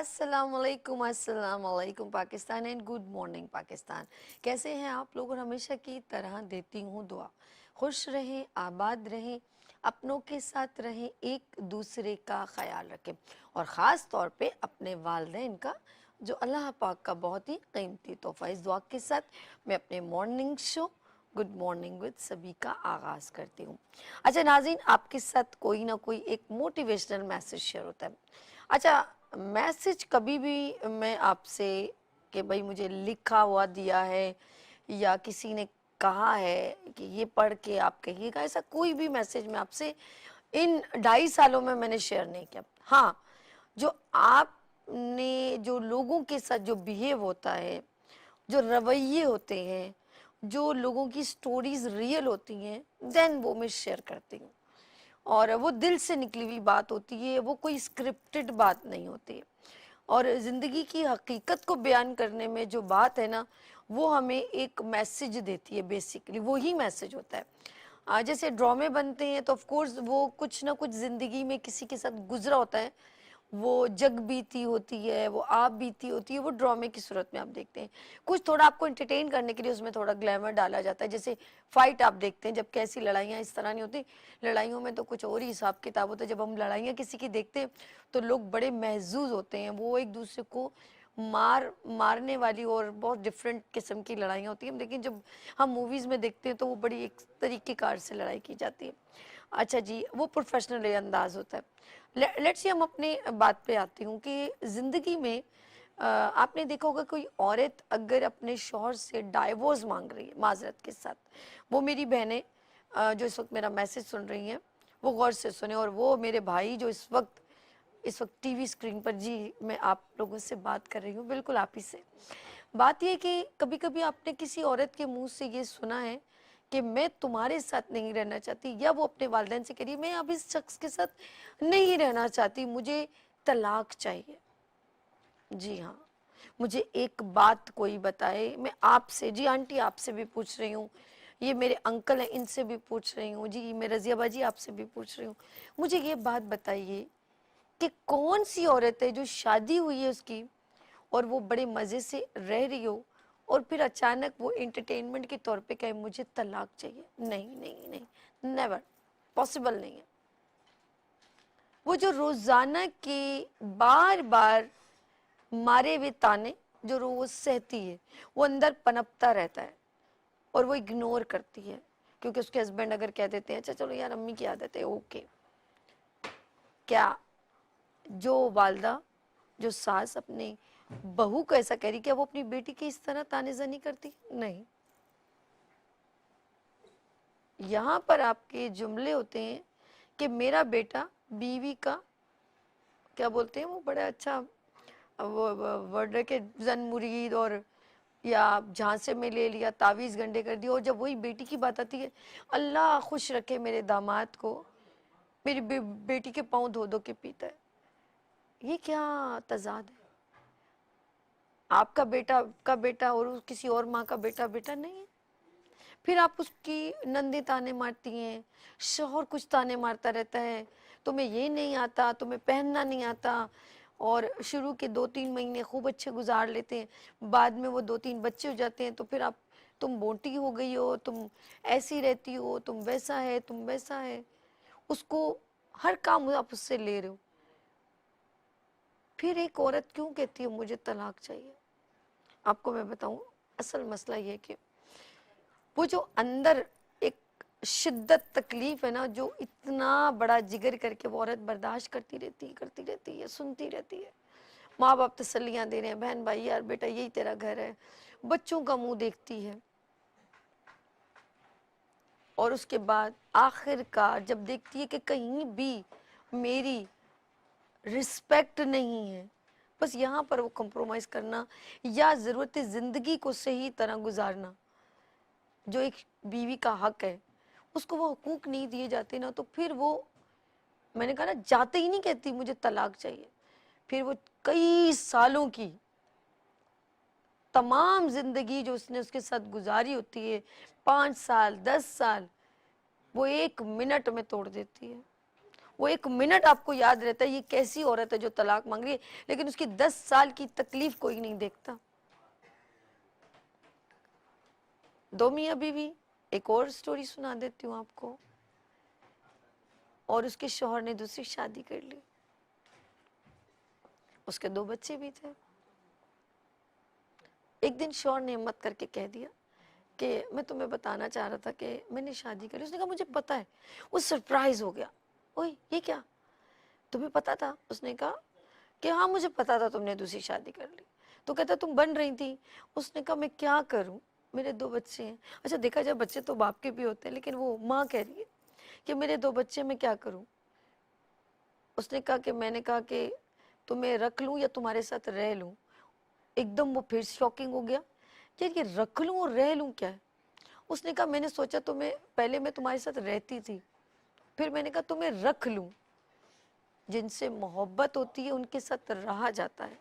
अस्सलाम वालेकुम Pakistan and good morning Pakistan. कैसे हैं आप लोग? और हमेशा की तरह देती हूँ दुआ, खुश रहें, आबाद रहें, अपनों के साथ रहें, एक दूसरे का ख्याल रखें और ख़ास तौर पे अपने वालिदैन का, जो अल्लाह पाक का बहुत ही कीमती तोहफ़ा। इस दुआ के साथ मैं अपने morning show good morning with सभी का आगाज़ करती हूँ। अच्छा नाज़रीन, आपके साथ कोई ना कोई एक मोटिवेशनल मैसेज शेयर होता है। अच्छा, मैसेज कभी भी मैं आपसे कि भाई मुझे लिखा हुआ दिया है या किसी ने कहा है कि ये पढ़ के आप कहिएगा, ऐसा कोई भी मैसेज मैं आपसे इन 2.5 सालों में मैंने शेयर नहीं किया। हाँ, जो आपने जो लोगों के साथ जो बिहेव होता है, जो रवैये होते हैं, जो लोगों की स्टोरीज रियल होती हैं, देन वो मैं शेयर करती हूँ और वो दिल से निकली हुई बात होती है, वो कोई स्क्रिप्टेड बात नहीं होती है। और ज़िंदगी की हकीकत को बयान करने में जो बात है ना, वो हमें एक मैसेज देती है, बेसिकली वो ही मैसेज होता है। जैसे ड्रामे बनते हैं तो ऑफ कोर्स वो कुछ ना कुछ ज़िंदगी में किसी के साथ गुजरा होता है, वो जग बीती होती है, वो आप बीती होती है, वो ड्रामे की सूरत में आप देखते हैं। कुछ थोड़ा आपको एंटरटेन करने के लिए उसमें थोड़ा ग्लैमर डाला जाता है, जैसे फाइट आप देखते हैं, जब कैसी लड़ाइयाँ इस तरह नहीं होती। लड़ाइयों में तो कुछ और ही हिसाब किताब होता है। जब हम लड़ाइयाँ किसी की देखते हैं तो लोग बड़े महजूज होते हैं, वो एक दूसरे को मारने वाली और बहुत डिफरेंट किस्म की लड़ाइयाँ होती हैं, लेकिन जब हम मूवीज़ में देखते हैं तो वो बड़ी एक तरीक़ेकार से लड़ाई की जाती है। अच्छा जी, वो प्रोफेशनल अंदाज होता है। लेट्स सी, हम अपने बात पे आती हूँ कि ज़िंदगी में आपने देखा होगा कोई औरत अगर अपने शौहर से डाइवोर्स मांग रही है माजरत के साथ, वो मेरी बहनें जो इस वक्त मेरा मैसेज सुन रही हैं वो गौर से सुने, और वो मेरे भाई जो इस वक्त टीवी स्क्रीन पर, जी मैं आप लोगों से बात कर रही हूँ, बिल्कुल आप ही से। बात ये कि कभी कभी आपने किसी औरत के मुंह से ये सुना है कि मैं तुम्हारे साथ नहीं रहना चाहती, या वो अपने वालिदैन से कह रही है मैं अब इस शख्स के साथ नहीं रहना चाहती, मुझे तलाक चाहिए। जी हाँ, मुझे एक बात कोई बताए, मैं आपसे, जी आंटी आपसे भी पूछ रही हूँ, ये मेरे अंकल हैं इनसे भी पूछ रही हूँ, जी मैं रजिया बाजी आपसे भी पूछ रही हूँ, मुझे ये बात बताइए कि कौन सी औरत है जो शादी हुई है उसकी और वो बड़े मज़े से रह रही हो और फिर अचानक वो एंटरटेनमेंट के तौर पे कहे मुझे तलाक चाहिए? नहीं नहीं नहीं, नेवर पॉसिबल नहीं है। वो जो रोज़ाना के बार बार मारे हुए ताने जो रोज़ सहती है, वो अंदर पनपता रहता है और वो इग्नोर करती है, क्योंकि उसके हस्बैंड अगर कह देते हैं अच्छा चलो यार अम्मी की आदत है, ओके। क्या जो वालदा, जो सास अपनी बहू को ऐसा कह रही, क्या वो अपनी बेटी की इस तरह तानेजनी करती? नहीं। यहाँ पर आपके जुमले होते हैं कि मेरा बेटा बीवी का, क्या बोलते हैं वो बड़ा अच्छा वो वर्ड है कि जन मुरीद, और या झांसे में ले लिया, तावीज़ गंडे कर दिया, और जब वही बेटी की बात आती है, अल्लाह खुश रखे मेरे दामाद को, मेरी बेटी के पाँव धो धो के पीता है। ये क्या तजाद है? आपका बेटा का बेटा और किसी और माँ का बेटा बेटा नहीं है। फिर आप उसकी नंदे ताने मारती हैं, शौहर कुछ ताने मारता रहता है, तुम्हें ये नहीं आता, तुम्हें पहनना नहीं आता, और शुरू के 2-3 महीने खूब अच्छे गुजार लेते हैं, बाद में वो 2-3 बच्चे हो जाते हैं तो फिर आप, तुम मोटी हो गई हो, तुम ऐसी रहती हो, तुम वैसा है, तुम वैसा है, उसको हर काम आप उससे ले रहे हो। फिर एक औरत क्यों कहती है मुझे तलाक चाहिए? आपको मैं बताऊं, असल मसला ये कि वो जो अंदर एक शिद्दत तकलीफ है ना, जो इतना बड़ा जिगर करके वो औरत बर्दाश्त करती रहती है, सुनती रहती है। माँ बाप तसल्लियाँ दे रहे हैं, बहन भाई यार बेटा यही तेरा घर है, बच्चों का मुंह देखती है, और उसके बाद आखिरकार जब देखती है कि कहीं भी मेरी रिस्पेक्ट नहीं है, बस यहाँ पर वो कॉम्प्रोमाइज़ करना या ज़रूरत ज़िंदगी को सही तरह गुजारना, जो एक बीवी का हक है, उसको वो हकूक नहीं दिए जाते ना, तो फिर वो, मैंने कहा ना, जाते ही नहीं कहती मुझे तलाक चाहिए। फिर वो कई सालों की तमाम जिंदगी जो उसने उसके साथ गुजारी होती है, 5 साल 10 साल, वो 1 मिनट में तोड़ देती है। वो 1 मिनट आपको याद रहता है ये कैसी औरत है जो तलाक मांग रही है, लेकिन उसकी 10 साल की तकलीफ कोई नहीं देखता। दो मियाँ बीवी, एक और स्टोरी सुना देती हूँ आपको। और उसके शौहर ने दूसरी शादी कर ली, उसके 2 बच्चे भी थे। एक दिन शौहर ने हिम्मत करके कह दिया कि मैं तुम्हें बताना चाह रहा था कि मैंने शादी कर ली। उसने कहा मुझे पता है। वो सरप्राइज हो गया, ओए ये क्या, तुम्हें पता था? उसने कहा कि हाँ मुझे पता था तुमने दूसरी शादी कर ली। तो कहता तुम बन रही थी। उसने कहा मैं क्या करूं, मेरे 2 बच्चे हैं। अच्छा देखा जाए बच्चे तो बाप के भी होते हैं, लेकिन वो माँ कह रही है कि मेरे 2 बच्चे, मैं क्या करूं। उसने कहा कि मैंने कहा कि तुम्हें रख लूं या तुम्हारे साथ रह लूं। एकदम वो फिर शॉकिंग हो गया, यार ये रख लूं और रह लूं क्या है। उसने कहा मैंने सोचा तुम्हें, पहले मैं तुम्हारे साथ रहती थी, फिर मैंने कहा तुम्हें रख लूं। जिनसे मोहब्बत होती है उनके साथ रहा जाता है,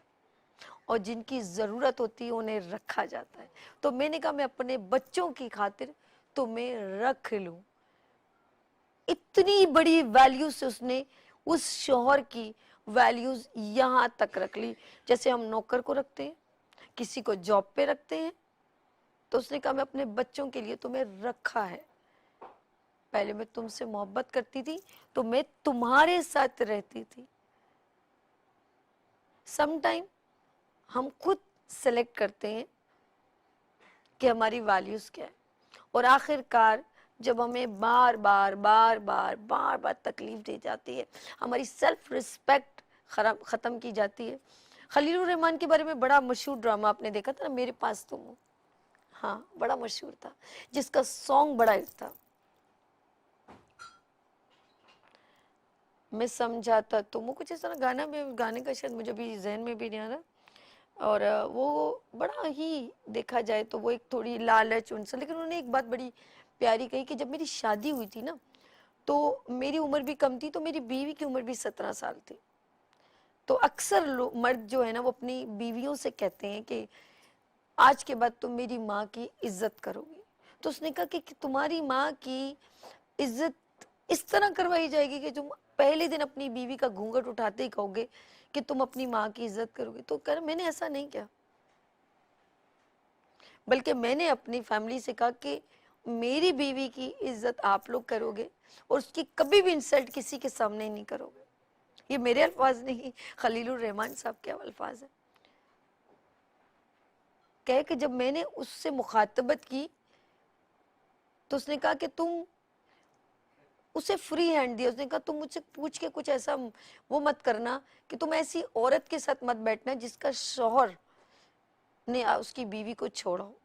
और जिनकी ज़रूरत होती है उन्हें रखा जाता है। तो मैंने कहा मैं अपने बच्चों की खातिर तुम्हें रख लूं। इतनी बड़ी वैल्यू से उसने उस शौहर की वैल्यूज यहाँ तक रख ली। जैसे हम नौकर को रखते हैं, किसी को जॉब पे रखते हैं, तो उसने कहा मैं अपने बच्चों के लिए तुम्हें रखा है। पहले मैं तुमसे मोहब्बत करती थी तो मैं तुम्हारे साथ रहती थी। सम टाइम हम खुद सेलेक्ट करते हैं कि हमारी वैल्यूज क्या है, और आखिरकार जब हमें बार बार बार बार बार बार तकलीफ दी जाती है, हमारी सेल्फ रिस्पेक्ट ख़त्म की जाती है। खलीलुर रहमान के बारे में बड़ा मशहूर ड्रामा आपने देखा था ना, मेरे पास तुम हो। हाँ बड़ा मशहूर था, जिसका सॉन्ग बड़ा हिट था, मैं समझाता तुम, कुछ इस तरह गाना में, गाने का शायद मुझे अभी जहन में भी नहीं आ रहा। और वो बड़ा ही देखा जाए तो वो एक थोड़ी लालच उनसे, लेकिन उन्होंने एक बात बड़ी प्यारी कही कि जब मेरी शादी हुई थी ना तो मेरी उम्र भी कम थी, तो मेरी बीवी की उम्र भी 17 साल थी। तो अक्सर मर्द जो है ना वो अपनी बीवियों से कहते हैं कि आज के बाद तुम मेरी माँ की इज्जत करोगी। तो उसने कहा कि तुम्हारी माँ की इज्जत इस तरह करवाई जाएगी कि तुम पहले दिन अपनी बीवी का घूंघट उठाते ही कहोगे कि तुम अपनी माँ की इज्जत करोगे। तो कर मैंने ऐसा नहीं किया, बल्कि मैंने अपनी फैमिली से कहा कि मेरी बीवी की इज्जत आप लोग करोगे और उसकी कभी भी इंसल्ट किसी के सामने नहीं करोगे। ये मेरे अल्फाज नहीं, खलीलुर रहमान साहब के अल्फाज है। कहे कि जब मैंने उससे मुखातबत की तो उसने कहा कि तुम उसे फ्री हैंड दिया। उसने कहा तुम मुझसे पूछ के कुछ ऐसा वो मत करना कि तुम ऐसी औरत के साथ मत बैठना जिसका शौहर ने उसकी बीवी को छोड़ा हो।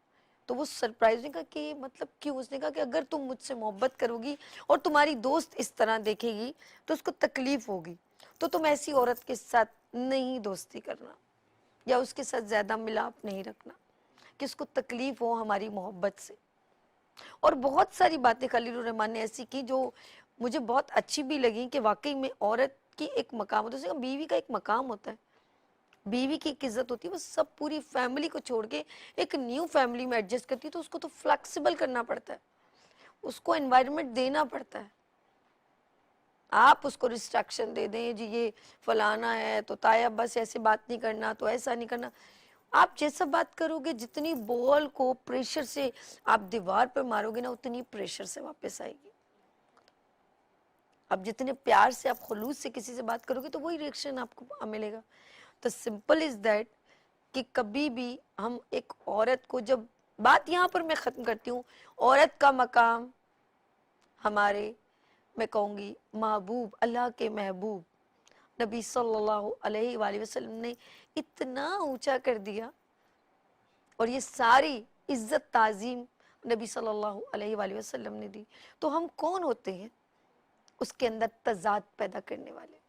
तो वो सरप्राइज ने कहा कि मतलब क्यों। उसने कहा कि अगर तुम मुझसे मोहब्बत करोगी और तुम्हारी दोस्त इस तरह देखेगी तो उसको तकलीफ होगी, तो तुम ऐसी औरत के साथ नहीं दोस्ती करना या उसके साथ ज्यादा मिलाप नहीं रखना कि उसको तकलीफ हो हमारी मोहब्बत से। और बहुत सारी बातें खलीलुर रहमान ने ऐसी की जो मुझे बहुत अच्छी भी लगी कि वाकई में औरत की एक मकाम होता है, बीवी का एक मकाम होता है, बीवी की एक इज्जत होती है। वो सब पूरी फैमिली को छोड़ के एक न्यू फैमिली में एडजस्ट करती है, तो उसको तो फ्लेक्सिबल करना पड़ता है, उसको एनवायरनमेंट देना पड़ता है। आप उसको रिस्ट्रक्शन दे दें जी ये फलाना है तो ताया बस ऐसे बात नहीं करना, तो ऐसा नहीं करना। आप जैसा बात करोगे, जितनी बॉल को प्रेशर से आप दीवार पर मारोगे ना उतनी प्रेशर से वापस आएगी। अब जितने प्यार से आप खुलूस से किसी से बात करोगे तो वही रिएक्शन आपको मिलेगा। तो सिंपल इज दैट कि कभी भी हम एक औरत को, जब बात यहाँ पर मैं ख़त्म करती हूँ, औरत का मकाम हमारे, मैं कहूँगी महबूब, अल्लाह के महबूब नबी सल्लल्लाहु अलैहि वसल्लम ने इतना ऊंचा कर दिया, और ये सारी इज्जत ताजीम नबी सल्लल्लाहु अलैहि वसल्लम ने दी। तो हम कौन होते हैं उसके अंदर तजाद पैदा करने वाले।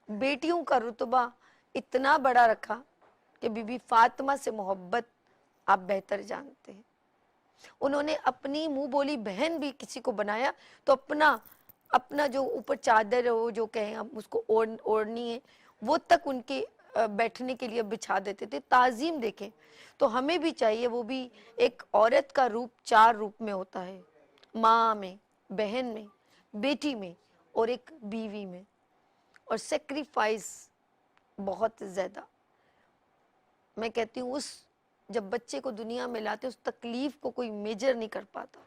बेटियों का रुतबा इतना बड़ा रखा कि बीबी फातिमा से मोहब्बत आप बेहतर जानते हैं। उन्होंने अपनी मुंह बोली बहन भी किसी को बनाया तो अपना अपना जो ऊपर चादर हो, जो कहें हम उसको ओढ़नी है, वो तक उनके बैठने के लिए बिछा देते थे। ताजीम देखें, तो हमें भी चाहिए, वो भी एक औरत का रूप 4 रूप में होता है, माँ में, बहन में, बेटी में और एक बीवी में, और सेक्रीफाइस बहुत ज़्यादा। मैं कहती हूँ उस जब बच्चे को दुनिया में लाते उस तकलीफ को कोई मेजर नहीं कर पाता,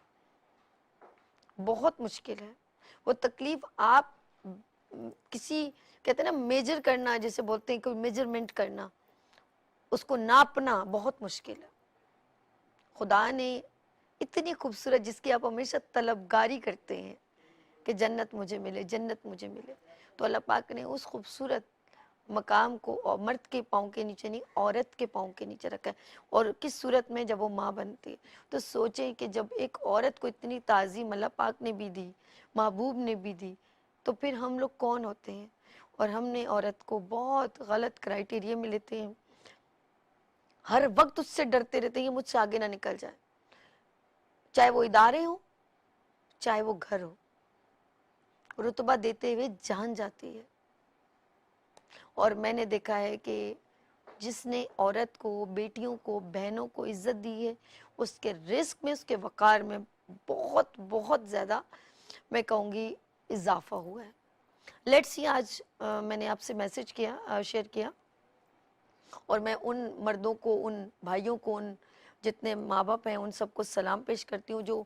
बहुत मुश्किल है वो तकलीफ। आप किसी कहते हैं ना मेजर करना, जैसे बोलते हैं कोई मेजरमेंट करना, उसको नापना बहुत मुश्किल है। खुदा ने इतनी खूबसूरत, जिसकी आप हमेशा तलबगारी करते हैं कि जन्नत मुझे मिले, जन्नत मुझे मिले, तो अल्लाह पाक ने उस खूबसूरत मकाम को और मर्द के पाँव के नीचे नहीं, औरत के पाँव के नीचे रखा है। और किस सूरत में, जब वो माँ बनती है। तो सोचें कि जब एक औरत को इतनी ताज़ीम अल्लाह पाक ने भी दी, महबूब ने भी दी, तो फिर हम लोग कौन होते हैं। और हमने औरत को बहुत गलत क्राइटेरिया में लेते हैं, हर वक्त उससे डरते रहते हैं मुझसे आगे ना निकल जाए, चाहे वो इदारे हो चाहे वो घर हो। रुतबा देते हुए जान जाती है। और मैंने देखा है कि जिसने औरत को, बेटियों को, बहनों को इज्जत दी है, उसके रिस्क में, उसके वक़ार में बहुत बहुत ज़्यादा मैं कहूँगी इजाफा हुआ है। लेट्स सी, आज मैंने आपसे मैसेज किया, शेयर किया, और मैं उन मर्दों को, उन भाइयों को, उन जितने माँ बाप हैं, उन सबको सलाम पेश करती हूँ जो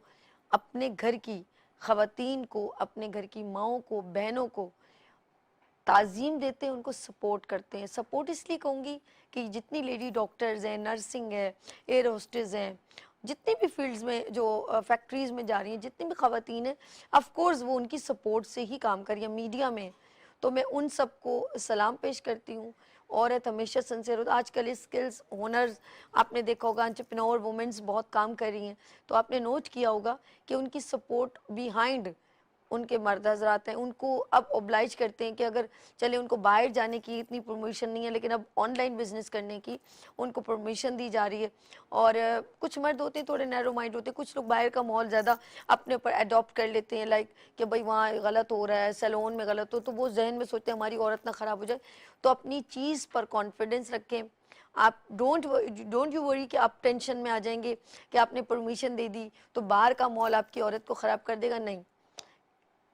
अपने घर की ख़वातीन को, अपने घर की माँओं को, बहनों को ताज़ीम देते हैं, उनको सपोर्ट करते हैं। सपोर्ट इसलिए कहूँगी कि जितनी लेडी डॉक्टर्स हैं, नर्सिंग है, एयर होस्टेस हैं, जितनी भी फील्ड्स में, जो फैक्ट्रीज़ में जा रही हैं, जितनी भी ख़वातीन हैं, ऑफ कोर्स वो उनकी सपोर्ट से ही काम कर रही हैं मीडिया में। तो मैं उन सबको सलाम पेश करती हूँ। औरत हमेशा सिंसियर होती। आजकल स्किल्स, हुनर्स, आपने देखा होगा एंटरप्रेन्योर वुमेन्स बहुत काम कर रही हैं, तो आपने नोट किया होगा कि उनकी सपोर्ट बिहाइंड उनके मर्द हज़रात हैं, उनको अब ओब्लाइज करते हैं कि अगर चले उनको बाहर जाने की इतनी परमिशन नहीं है, लेकिन अब ऑनलाइन बिजनेस करने की उनको परमिशन दी जा रही है। और कुछ मर्द होते हैं थोड़े नैरो माइंड होते हैं, कुछ लोग बाहर का माहौल ज़्यादा अपने ऊपर अडॉप्ट कर लेते हैं, लाइक कि भाई वहाँ गलत हो रहा है, सैलून में गलत हो, तो वो जहन में सोचते हैं हमारी औरत ना ख़राब हो जाए। तो अपनी चीज़ पर कॉन्फिडेंस रखें। आप डोंट यू वरी कि आप टेंशन में आ जाएंगे कि आपने परमिशन दे दी तो बाहर का माहौल आपकी औरत को ख़राब कर देगा, नहीं।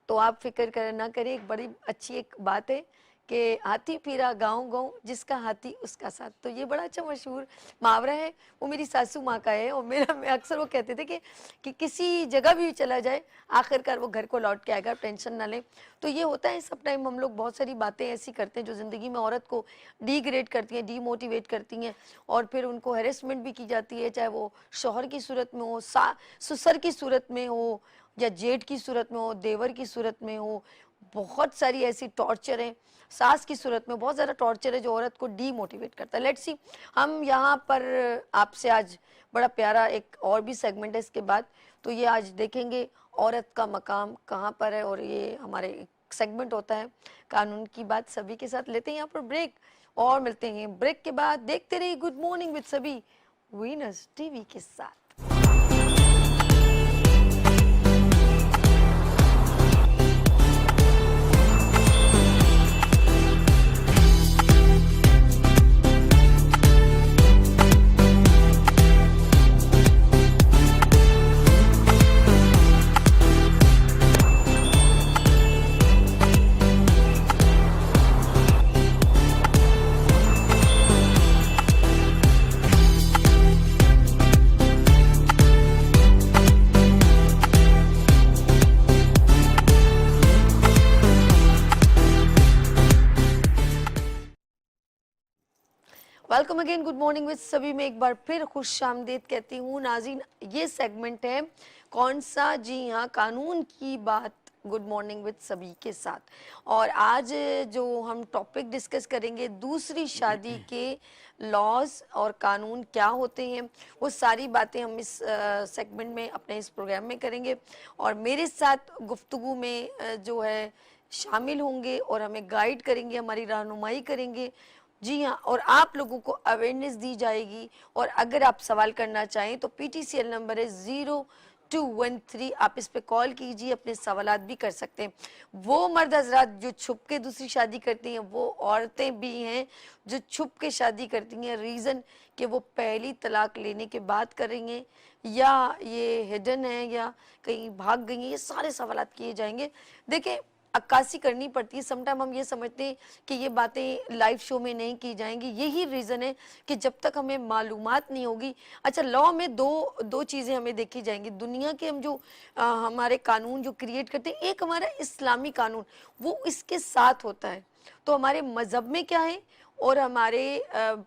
तो आप फिक्र ना करें। एक बड़ी अच्छी एक बात है कि हाथी फिरा गाँव गाँव, जिसका हाथी उसका साथ। तो ये बड़ा अच्छा मशहूर मुहावरा है, वो मेरी सासू माँ का है। और मेरा मैं अक्सर वो कहते थे कि किसी जगह भी चला जाए आखिरकार वो घर को लौट के आएगा, टेंशन ना लें। तो ये होता है सब टाइम, हम लोग बहुत सारी बातें ऐसी करते हैं जो ज़िंदगी में औरत को डिग्रेड करती हैं, डीमोटिवेट करती हैं, और फिर उनको हेरेसमेंट भी की जाती है, चाहे वो शौहर की सूरत में हो, ससुर की सूरत में हो, या जेठ की सूरत में हो, देवर की सूरत में हो। बहुत सारी ऐसी टॉर्चर है, सास की सूरत में बहुत ज़्यादा टॉर्चर है जो औरत को डीमोटिवेट करता है। लेट्स सी, हम यहाँ पर आपसे आज बड़ा प्यारा एक और भी सेगमेंट है इसके बाद, तो ये आज देखेंगे औरत का मकाम कहाँ पर है। और ये हमारे सेगमेंट होता है कानून की बात। सभी के साथ लेते हैं यहाँ पर ब्रेक, और मिलते हैं ब्रेक के बाद। देखते रहिए गुड मॉर्निंग विद सभी वीनस टीवी के साथ। Welcome again, good morning with सभी में एक बार फिर खुश आमदीद कहती हूँ नाज़रीन। ये सेगमेंट है कौन सा, जी हाँ, कानून की बात, गुड मॉर्निंग विद सभी के साथ। और आज जो हम टॉपिक डिस्कस करेंगे, दूसरी शादी के लॉज और कानून क्या होते हैं, वो सारी बातें हम इस सेगमेंट में, अपने इस प्रोग्राम में करेंगे। और मेरे साथ गुफ्तगू में जो है शामिल होंगे और हमें गाइड करेंगे, हमारी रहनुमाई करेंगे, जी हाँ। और आप लोगों को अवेयरनेस दी जाएगी। और अगर आप सवाल करना चाहें तो PTCL नंबर है 0213, आप इस पे कॉल कीजिए, अपने सवालात भी कर सकते हैं। वो मर्द हजरात जो छुप के दूसरी शादी करती हैं, वो औरतें भी हैं जो छुप के शादी करती हैं, रीज़न कि वो पहली तलाक लेने के बाद करेंगे, या ये हिडन है, या कहीं भाग गई हैं, ये सारे सवालात किए जाएंगे। देखें, अक्कासी करनी पड़ती है। समटाइम हम ये समझते हैं कि ये बातें लाइव शो में नहीं की जाएंगी। यही रीज़न है कि जब तक हमें मालूमात नहीं होगी। अच्छा, लॉ में दो चीज़ें हमें देखी जाएंगी। दुनिया के हम जो हमारे कानून जो क्रिएट करते हैं, एक हमारा इस्लामी कानून, वो इसके साथ होता है। तो हमारे मज़हब में क्या है और हमारे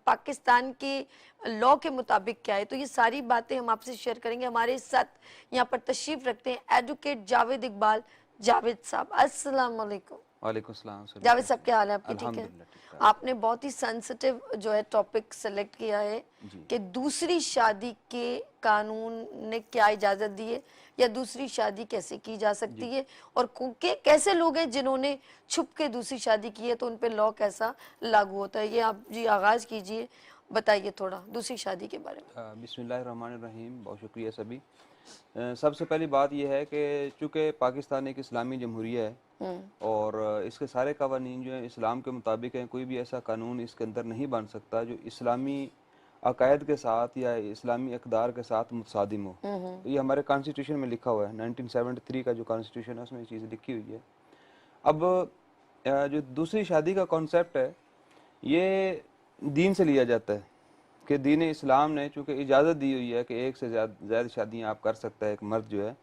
पाकिस्तान के लॉ के मुताबिक क्या है, तो ये सारी बातें हम आपसे शेयर करेंगे। हमारे साथ यहाँ पर तशरीफ रखते हैं एडवोकेट जावेद इकबाल। जावेद साहब, अस्सलाम वालेकुम। वालेकुम सलाम। जावेद साहब, क्या हाल है आपकी? ठीक है। अल्हम्दुलिल्लाह ठीक ठाक। आपने बहुत ही सेंसिटिव जो है टॉपिक सेलेक्ट किया है कि दूसरी शादी के कानून ने क्या इजाज़त दी है या दूसरी शादी कैसे की जा सकती है, और कैसे लोग हैं जिन्होंने छुप के दूसरी शादी की है, तो उन पे लॉ कैसा लागू होता है। ये आप जी आगाज़ कीजिए, बताइए थोड़ा दूसरी शादी के बारे में। बिस्मिल्लाहिर्रहमानिर्रहीम। बहुत शुक्रिया सभी। सबसे पहली बात यह है कि चूँकि पाकिस्तान एक इस्लामी जमहूरिया है और इसके सारे कवानीन जो हैं इस्लाम के मुताबिक हैं। कोई भी ऐसा कानून इसके अंदर नहीं बन सकता जो इस्लामी अकायद के साथ या इस्लामी अक़दार के साथ मुतसादिम हो। तो ये हमारे कॉन्स्टिट्यूशन में लिखा हुआ है। 1973 का जो कॉन्स्टिट्यूशन है उसमें ये चीज़ लिखी हुई है। अब जो दूसरी शादी का कॉन्सेप्ट है ये दीन से लिया जाता है कि दीन इस्लाम ने चूँकि इजाज़त दी हुई है कि एक से ज़्यादा शादियाँ आप कर सकता है एक मर्द जो है।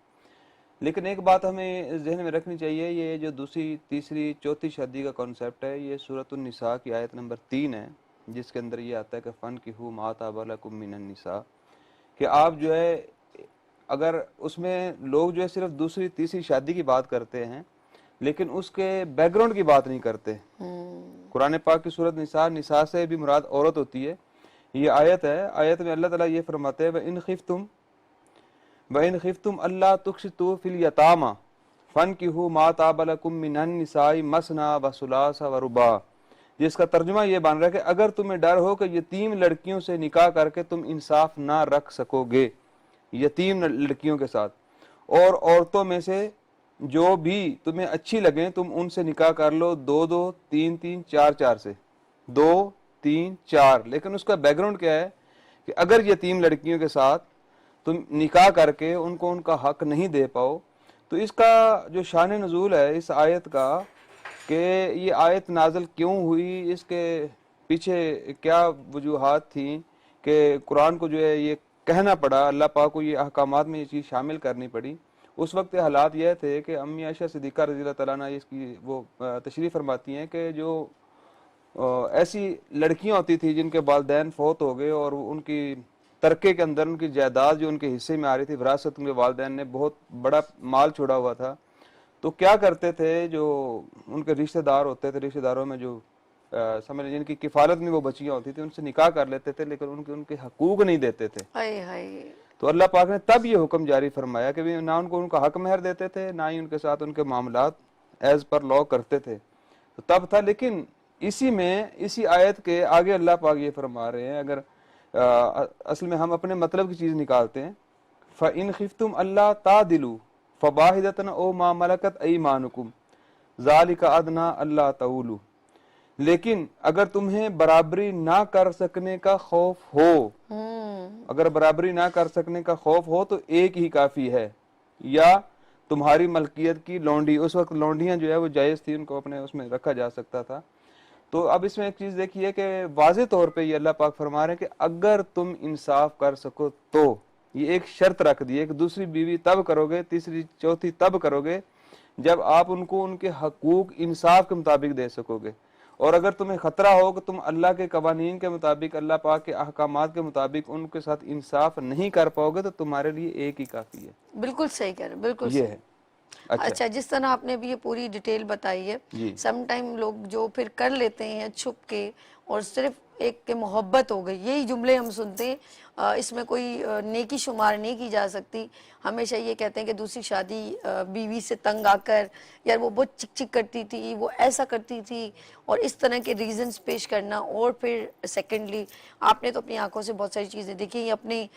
लेकिन एक बात हमें जहन में रखनी चाहिए, ये जो दूसरी, तीसरी, चौथी शादी का कॉन्सेप्ट है ये सूरत निसा की आयत नंबर 3 है, जिसके अंदर ये आता है कि फ़न की हु माता लकुम मिनन निसा, कि आप जो है, अगर उसमें लोग जो है सिर्फ दूसरी तीसरी शादी की बात करते हैं लेकिन उसके बैकग्राउंड की बात नहीं करते। कुरान पाक की सूरत निसा, निसा से भी मुराद औरत होती है। ये आयत है, आयत में अल्लाह ताला ये फरमाते हैं व इन खिफ्तुम अल्लाह तुक़सितू फिल यतामा फनकिहू मा ताब लकुम मिनन निसाई मसना व सुलासा व रुबा। जिसका तर्जुमा ये बन रहा है कि अगर तुम्हें डर हो कि यतीम लड़कियों से निकाह करके तुम इंसाफ ना रख सकोगे, यतीम लड़कियों के साथ, और औरतों में से जो भी तुम्हें अच्छी लगे तुम उनसे निकाह कर लो, 2-2, 3-3, 4-4 से, 2, 3, 4। लेकिन उसका बैकग्राउंड क्या है कि अगर यतीम लड़कियों के साथ तुम निकाह करके उनको उनका हक नहीं दे पाओ, तो इसका जो शान नज़ूल है इस आयत का, कि ये आयत नाज़िल क्यों हुई, इसके पीछे क्या वजूहात थी कि कुरान को जो है ये कहना पड़ा, अल्लाह पाक को ये अहकामात में ये चीज़ शामिल करनी पड़ी। उस वक्त हालात यह थे कि अम्मी आयशा सिद्दीक़ा रज़ी अल्लाह ताला अन्हा इसकी वो तशरीफ़ फरमाती हैं कि जो ऐसी लड़कियां होती थी जिनके वालिदैन फौत हो गए और उनकी तरके के अंदर उनकी जायदाद जो उनके हिस्से में आ रही थी, विरासत, उनके वालिदैन ने बहुत बड़ा माल छोड़ा हुआ था, तो क्या करते थे, जो उनके रिश्तेदार होते थे, रिश्तेदारों में जो समझ लीजिए जिनकी किफ़ालत में वो बच्चियाँ होती थी, उनसे निकाह कर लेते थे लेकिन उनके हकूक नहीं देते थे। तो अल्लाह पाक ने तब ये हुक्म जारी फरमाया कि ना उनको उनका हक महर देते थे, ना ही उनके साथ उनके मामलात एज पर लॉ करते थे। तो तब था। लेकिन इसी आयत के आगे अल्लाह पाक ये फरमा रहे हैं, अगर असल में हम अपने मतलब की चीज़ निकालते हैं, फ़इन खिफ्तुम अल्लाह तादिलू फ़वाहिदतन ओ मा मलकत ऐमानुकुम ज़ालिका अदना अल्लाह तऊलू। लेकिन अगर तुम्हें बराबरी ना कर सकने का खौफ हो, अगर बराबरी ना कर सकने का खौफ हो तो एक ही काफ़ी है, या तुम्हारी मलकियत की लौंडी, उस वक्त लौंडियाँ जो है वो जायज़ थी, उनको अपने उसमें रखा जा सकता था। तो अब इसमें एक चीज़ देखिए कि वाज़े तौर पे ये अल्लाह पाक फरमा रहे हैं कि अगर तुम इंसाफ कर सको तो, ये एक शर्त रख दी है कि दूसरी बीवी तब करोगे, तीसरी चौथी तब करोगे जब आप उनको उनके हकूक इंसाफ के मुताबिक दे सकोगे। और अगर तुम्हें खतरा हो कि तुम अल्लाह के कवानीन के मुताबिक, अल्लाह पाक के अहकामात के मुताबिक उनके साथ इंसाफ नहीं कर पाओगे तो तुम्हारे लिए एक ही काफ़ी है। बिल्कुल सही कह रहे हैं, बिल्कुल ये सही है। अच्छा, जिस तरह आपने भी ये पूरी डिटेल बताई है, सम टाइम लोग जो फिर कर लेते हैं छुप के, और सिर्फ एक के मोहब्बत हो गई, यही जुमले हम सुनते हैं। इसमें कोई नेकी शुमार नहीं की जा सकती। हमेशा ये कहते हैं कि दूसरी शादी बीवी से तंग आकर, यार वो बहुत चिक चिक करती थी, वो ऐसा करती थी, और इस तरह के रीजंस पेश करना। और फिर सेकेंडली, आपने तो अपनी आंखों से बहुत सारी चीज़ें देखी, ये अपनी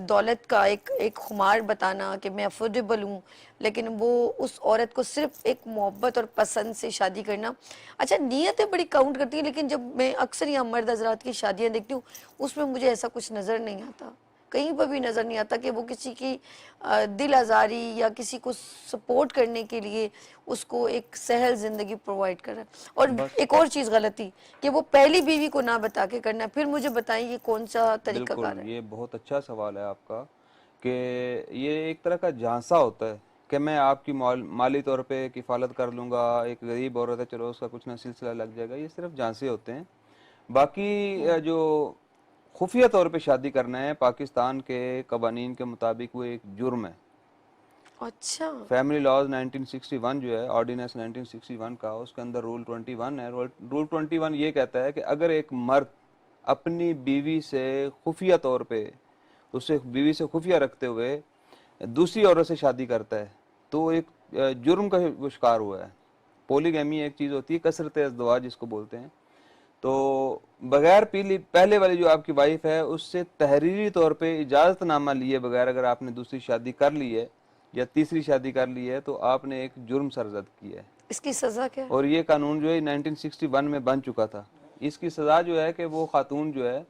दौलत का एक खुमार बताना कि मैं अफोर्डेबल हूँ, लेकिन वो उस औरत को सिर्फ एक मोहब्बत और पसंद से शादी करना। अच्छा, नीयतें बड़ी काउंट करती हैं, लेकिन जब मैं अक्सर यहाँ मर्द हजरात की शादियाँ देखती हूँ उसमें मुझे ऐसा कुछ नज़र नहीं आता कहीं पर भी नज़र नहीं आता कि वो किसी की दिल आज़ारी या किसी को सपोर्ट करने के लिए उसको एक सहल ज़िंदगी प्रोवाइड कर रहा है। और बस एक और चीज़ गलती कि वो पहली बीवी को ना बता के करना है। फिर मुझे बताइए कौन सा बिल्कुल, तरीकाकार है? ये बहुत अच्छा सवाल है आपका कि ये एक तरह का झांसा होता है कि मैं आपकी माली तौर पे किफ़ालत कर लूँगा, एक गरीब औरत है चलो उसका कुछ ना सिलसिला लग जाएगा, ये सिर्फ झांसे होते हैं। बाकी जो खुफिया तौर पे शादी करना है पाकिस्तान के कवानीन के मुताबिक वो एक जुर्म है। अच्छा। फैमिली लॉज 1961 जो है ऑर्डिनेंस 1961 का, उसके अंदर रूल 21 है। रूल 21 ये कहता है कि अगर एक मर्द अपनी बीवी से खुफिया तौर पे उससे बीवी से खुफिया रखते हुए दूसरी औरत से शादी करता है तो वो एक जुर्म का वो शिकार हुआ है। पोलीगैमी एक चीज़ होती है, कसरत अज़दवाज जिसको बोलते हैं। तो बगैर पहले वाली जो आपकी वाइफ है उससे तहरीरी तौर पे इजाज़तनामा लिए बगैर अगर आपने दूसरी शादी कर ली है या तीसरी शादी कर ली है तो आपने एक जुर्म सरजद किया है। इसकी सज़ा क्या है? और ये कानून जो है 1961 में बन चुका था। इसकी सज़ा जो है कि वो खातून जो है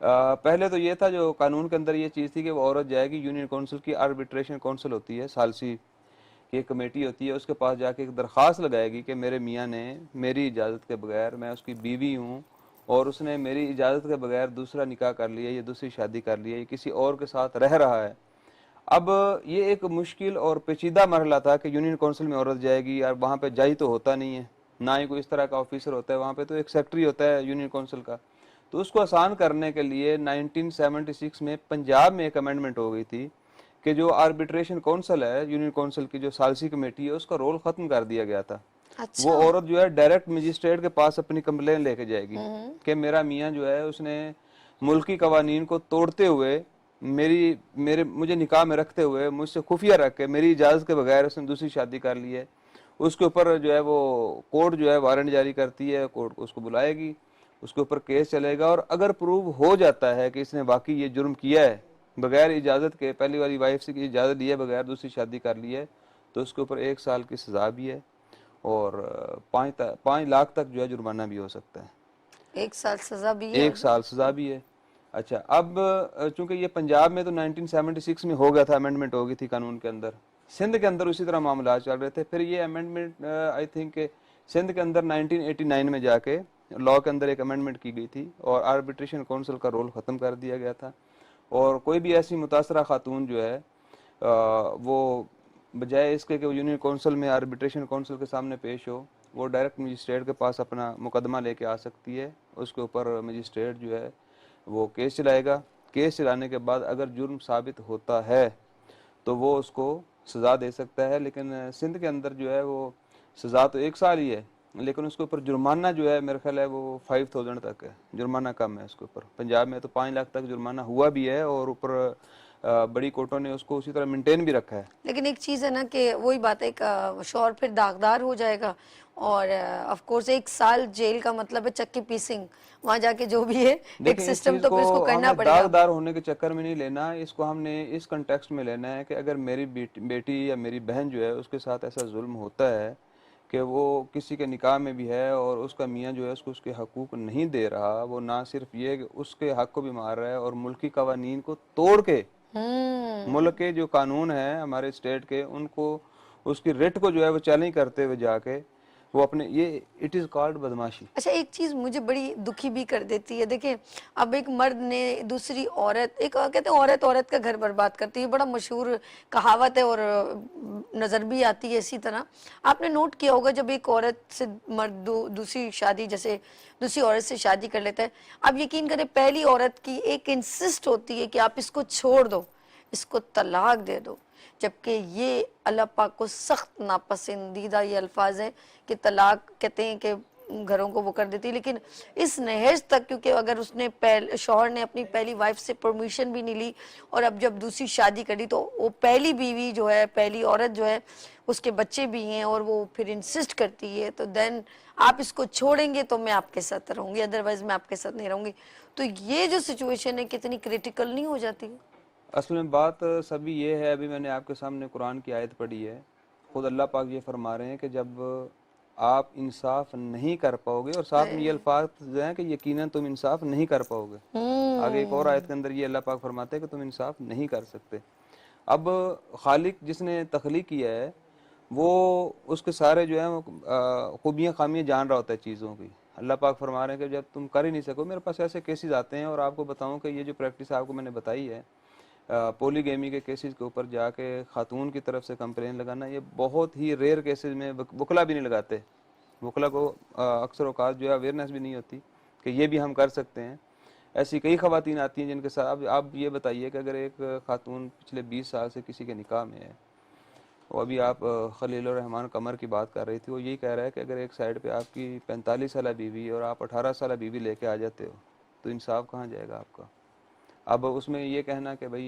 पहले तो ये था जो कानून के अंदर ये चीज़ थी कि वो औरत जाएगी यूनियन काउंसिल की, आर्बिट्रेशन काउंसिल होती है सालसी की एक कमेटी होती है, उसके पास जाके एक दरख्वास्त लगाएगी कि मेरे मियाँ ने मेरी इजाज़त के बगैर, मैं उसकी बीवी हूँ और उसने मेरी इजाज़त के बगैर दूसरा निकाह कर लिया, ये दूसरी शादी कर लिया, ये किसी और के साथ रह रहा है। अब ये एक मुश्किल और पेचीदा मरहला था कि यूनियन काउंसिल में औरत जाएगी और वहाँ पे जाई तो होता नहीं है, ना ही कोई इस तरह का ऑफिसर होता है वहाँ पे, तो एक सेक्रेटरी होता है यूनियन काउंसिल का। तो उसको आसान करने के लिए 1976 में पंजाब में एक अमेंडमेंट हो गई थी कि जो आर्बिट्रेशन काउंसिल है, यूनियन काउंसिल की जो सालसी कमेटी है, उसका रोल खत्म कर दिया गया था। वो अच्छा। औरत जो है डायरेक्ट मजिस्ट्रेट के पास अपनी कंप्लेन लेके जाएगी कि मेरा मियाँ जो है उसने मुल्की कवानीन को तोड़ते हुए मुझे निकाह में रखते हुए मुझसे खुफिया रख के मेरी इजाज़त के बगैर उसने दूसरी शादी कर ली है। उसके ऊपर जो है वो कोर्ट जो है वारंट जारी करती है, कोर्ट उसको बुलाएगी, उसके ऊपर केस चलेगा और अगर प्रूव हो जाता है कि इसने वाकई ये जुर्म किया है, बगैर इजाज़त के पहली वाली वाइफ से इजाज़त लिए बगैर दूसरी शादी कर ली है, तो उसके ऊपर 1 साल की सज़ा भी है और 5 लाख तक जो है जुर्माना भी हो सकता है। 1 साल सज़ा भी है? 1 साल सज़ा भी है। अच्छा, अब चूंकि ये पंजाब में तो 1976 में हो गया था, अमेंडमेंट हो गई थी कानून के अंदर। सिंध के अंदर उसी तरह मामला चल रहे थे। फिर ये अमेंडमेंट आई थिंक सिंध के अंदर 1989 में जाके लॉ के अंदर एक अमेंडमेंट की गई थी और आर्बिट्रेशन काउंसिल का रोल ख़त्म कर दिया गया था और कोई भी ऐसी मुतासरा खातून जो है वो बजाय इसके कि वो यूनियन काउंसिल में आर्बिट्रेशन काउंसिल के सामने पेश हो, वो डायरेक्ट मजिस्ट्रेट के पास अपना मुकदमा लेके आ सकती है। उसके ऊपर मजिस्ट्रेट जो है वो केस चलाएगा। केस चलाने के बाद अगर जुर्म साबित होता है तो वो उसको सज़ा दे सकता है। लेकिन सिंध के अंदर जो है वो सज़ा तो 1 साल ही है, लेकिन उसके ऊपर जुर्माना जो है मेरे ख्याल है वो 5000 तक है, जुर्माना कम है उसके ऊपर। पंजाब में तो 5 लाख तक जुर्माना हुआ भी है और ऊपर बड़ी कोर्टों ने उसको उसी तरह मेंटेन भी रखा है। लेकिन एक चीज़ है ना कि वही बात है, एक शौहर फिर दागदार हो जाएगा और ऑफ कोर्स 1 साल जेल का मतलब है चक्की पीसिंग, वहाँ जाके जो भी है एक देखिए, इस सिस्टम चीज़ तो को फिर उसको करना हमें पड़ेगा। दागदार होने के चक्कर में नहीं लेना, इसको हमने इस कंटेक्स्ट में लेना है कि अगर मेरी बेटी या मेरी बहन जो है उसके साथ ऐसा जुल्म होता है कि वो किसी के निकाह में भी है और उसका मियाँ जो है उसको उसके हकूक नहीं दे रहा, वो ना सिर्फ ये कि उसके हक को भी मार रहा है और मुल्की कवानीन को तोड़ के, मुल्क के जो कानून है हमारे स्टेट के, उनको उसकी रिट को जो है वो चैलेंज करते हुए जाके वो अपने, ये इट इज़ कॉल्ड बदमाशी। अच्छा, एक चीज़ मुझे बड़ी दुखी भी कर देती है। देखिए, अब एक मर्द ने दूसरी औरत, एक कहते हैं औरत औरत का घर बर्बाद करती है, बड़ा मशहूर कहावत है और नज़र भी आती है इसी तरह। आपने नोट किया होगा जब एक औरत से मर्द दूसरी शादी, जैसे दूसरी औरत से शादी कर लेता है, आप यकीन करें पहली औरत की एक इंसिस्ट होती है कि आप इसको छोड़ दो, इसको तलाक दे दो। जबकि ये अल्लाह पाक को सख्त नापसंदीदा ये अल्फाज हैं कि तलाक कहते हैं कि घरों को वो कर देती है। लेकिन इस नहेज तक, क्योंकि अगर उसने शौहर ने अपनी पहली वाइफ से परमिशन भी नहीं ली और अब जब दूसरी शादी करी तो वो पहली बीवी जो है, पहली औरत जो है, उसके बच्चे भी हैं और वो फिर इंसिस्ट करती है, तो देन आप इसको छोड़ेंगे तो मैं आपके साथ रहूँगी, अदरवाइज मैं आपके साथ नहीं रहूँगी। तो ये जो सिचुएशन है कितनी क्रिटिकल नहीं हो जाती? असल में बात सभी ये है, अभी मैंने आपके सामने कुरान की आयत पढ़ी है, खुद अल्लाह पाक ये फरमा रहे हैं कि जब आप इंसाफ नहीं कर पाओगे, और साथ में ये अल्फाज जो हैं कि यकीनन तुम इंसाफ नहीं कर पाओगे। आगे एक और आयत के अंदर ये अल्लाह पाक फरमाते हैं कि तुम इंसाफ नहीं कर सकते। अब खालिक जिसने तख्लीक किया है वो उसके सारे जो है वो खूबियाँ खामियाँ जान रहा होता है चीज़ों की। अल्लाह पाक फरमा रहे हैं कि जब तुम कर ही नहीं सको, मेरे पास ऐसे केसेस आते हैं, और आपको बताऊं कि ये जो प्रैक्टिस आपको मैंने बताई है पोलीगेमी के केसेस के ऊपर जाके खातून की तरफ से कंप्लेन लगाना, ये बहुत ही रेयर केसेस में वकला भी नहीं लगाते। वकला को अक्सर औकात जो है अवेयरनेस भी नहीं होती कि ये भी हम कर सकते हैं। ऐसी कई ख़वातीन आती हैं जिनके साथ अब आप ये बताइए कि अगर एक खातून पिछले 20 साल से किसी के निकाह में है, और अभी आप खलील रहमान कमर की बात कर रही थी, वो यही कह रहा है कि अगर एक साइड पे आपकी 45 साल बीवी और आप 18 साल बीवी लेके आ जाते हो तो इंसाफ कहाँ जाएगा आपका। अब उसमें ये कहना कि भाई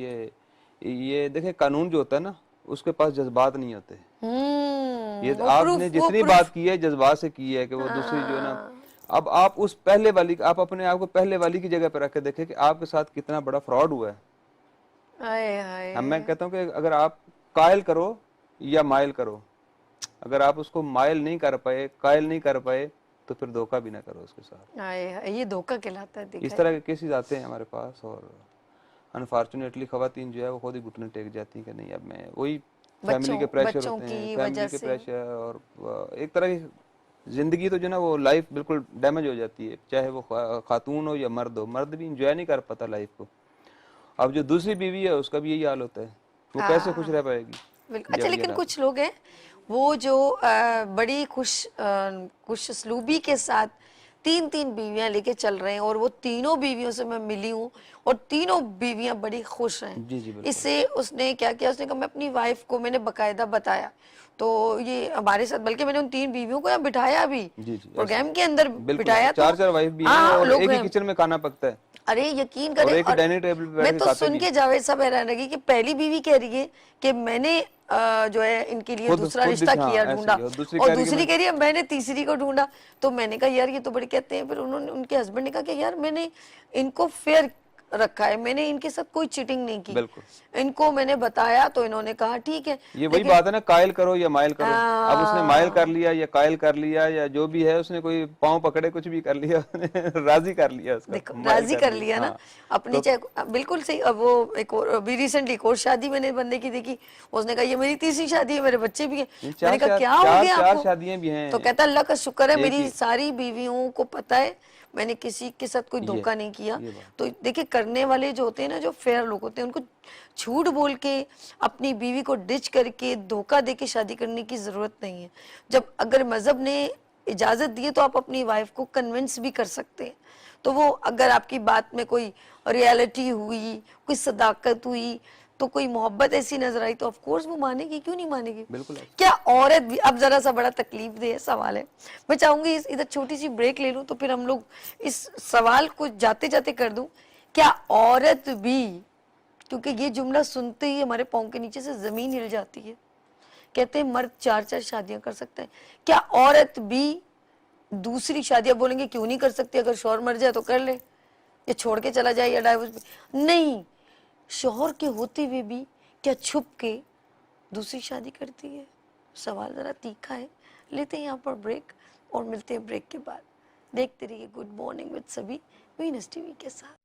ये देखे, कानून जो होता है ना उसके पास जज्बात नहीं होते। ये वो आपने प्रूफ वो जितनी बात प्रूफ की है जज्बात से की है कि वो दूसरी जो है ना, हाँ अब आप उस पहले वाली, आप अपने आप को पहले वाली की जगह पर रख के देखें कि आपके साथ कितना बड़ा फ्रॉड हुआ है। हाय हाय हम मैं कहता हूँ कि अगर आप कायल करो या माइल करो, अगर आप उसको माइल नहीं कर पाए, कायल नहीं कर पाए, तो फिर धोखा भी ना करो उसके साथ। हाय हाय, ये धोखा कहलाता है, इस देखा तरह है। के केसेस आते हैं हमारे पास, और अनफॉर्चुनेटली खवातीन जो है वो खुद ही घुटने टेक जाती हैं कि नहीं, अब मैं वही फैमिली के प्रेशर बच्चों होते हैं, की वजह फैमिली के से। प्रेशर, और एक तरह की जिंदगी तो जो ना वो लाइफ बिल्कुल डैमेज हो जाती है, चाहे वो खातून हो या मर्द हो। मर्द भी इंजॉय नहीं कर पाता लाइफ को। अब जो दूसरी बीवी है उसका भी यही हाल होता है, वो कैसे खुश रह पाएगी बिल्कुल। अच्छा, जब ये लेकिन हालात। कुछ लोग हैं वो जो बड़ी खुश उसलूबी के साथ तीन तीन बीवियां लेके चल रहे हैं, और वो तीनों बीवियों से मैं मिली हूँ और तीनों बीवियां बड़ी खुश हैं। जी जी बिल्कुल। इससे उसने क्या किया, उसने कहा मैं अपनी वाइफ को मैंने बकायदा बताया, तो ये हमारे साथ, बल्कि मैंने उन तीन बीवियों को यहाँ बिठाया भी, जी जी ऐसे प्रोग्राम के अंदर बिल्कुल बिठाया, तो चार चार वाइफ भी हैं हाँ और लोग एक ही हैं। किचन में खाना पकता है, अरे यकीन और करें, एक ही और डाइनिंग टेबल पे बैठ मैं के तो खाते सुन भी के हैं। जावेद साहब हैरान रही कि पहली बीवी कह रही है कि मैंने जो है इनके लिए खुद दूसरा खुद रिश्ता हाँ किया, ऐसे ढूंढा, ही, और दूसरी और कह रही कि दूसरी मैं। कह रही है मैंने तीसरी को ढूंढा। तो मैंने कहा यार ये तो बड़े कहते हैं। फिर उन्होंने, उनके हस्बैंड ने कहा कि यार मैंने इनको फेयर रखा है, मैंने इनके साथ कोई चीटिंग नहीं की, बिल्कुल इनको मैंने बताया, तो इन्होंने कहा ठीक है। ये वही लेकिन बात है ना, कायल करो या माइल करो। अब उसने माइल कर आ, लिया या कायल कर लिया या जो भी है, उसने कोई पाँव पकड़े कुछ भी कर लिया उसने राजी कर लिया, उसका देखो माइल राजी कर कर लिया। लिया ना हाँ अपनी, तो चाहे बिल्कुल सही। अब वो एक और अभी रिसेंटली एक और शादी मैंने बंदे की देखी, उसने कहा ये मेरी तीसरी शादी है, मेरे बच्चे भी हैं। ये मैंने चार कहा चार क्या हो चार गया चार आपको? शादियां भी तो हैं कहता अल्लाह का शुक्र है एक मेरी ही। सारी बीवियों को पता है मैंने किसी के साथ कोई धोखा नहीं किया। ये बात तो देखिए करने वाले जो होते हैं ना, जो फेयर लोग होते हैं, उनको झूठ बोल के अपनी बीवी को डिच करके धोखा दे के शादी करने की जरूरत नहीं है। जब अगर मजहब ने इजाजत दी है तो आप अपनी वाइफ को कन्विंस भी कर सकते हैं। तो वो अगर आपकी बात में कोई रियलिटी हुई, कोई सदाकत हुई, तो कोई मोहब्बत ऐसी नजर आई, तो ऑफ कोर्स वो मानेगी, क्यों नहीं मानेगी। बिल्कुल ऐसे। क्या औरत भी, अब जरा सा बड़ा तकलीफ दे सवाल है, मैं चाहूंगी इस इधर छोटी सी ब्रेक ले लूं, तो फिर हम लोग इस सवाल को जाते जाते कर दूं। क्या औरत भी, क्योंकि ये जुमला सुनते ही हमारे पाँव के नीचे से जमीन हिल जाती है, कहते हैं मर्द चार चार शादियां कर सकता है, क्या औरत भी दूसरी शादियां, बोलेंगे क्यों नहीं कर सकती, अगर शौहर मर जाए तो कर ले, या छोड़ के चला जाए, या डाइवोर्स नहीं, शौहर के होते हुए भी क्या छुप के दूसरी शादी करती है? सवाल जरा तीखा है। लेते हैं यहाँ पर ब्रेक और मिलते हैं ब्रेक के बाद। देखते रहिए गुड मॉर्निंग विद सभी वीनस टीवी के साथ।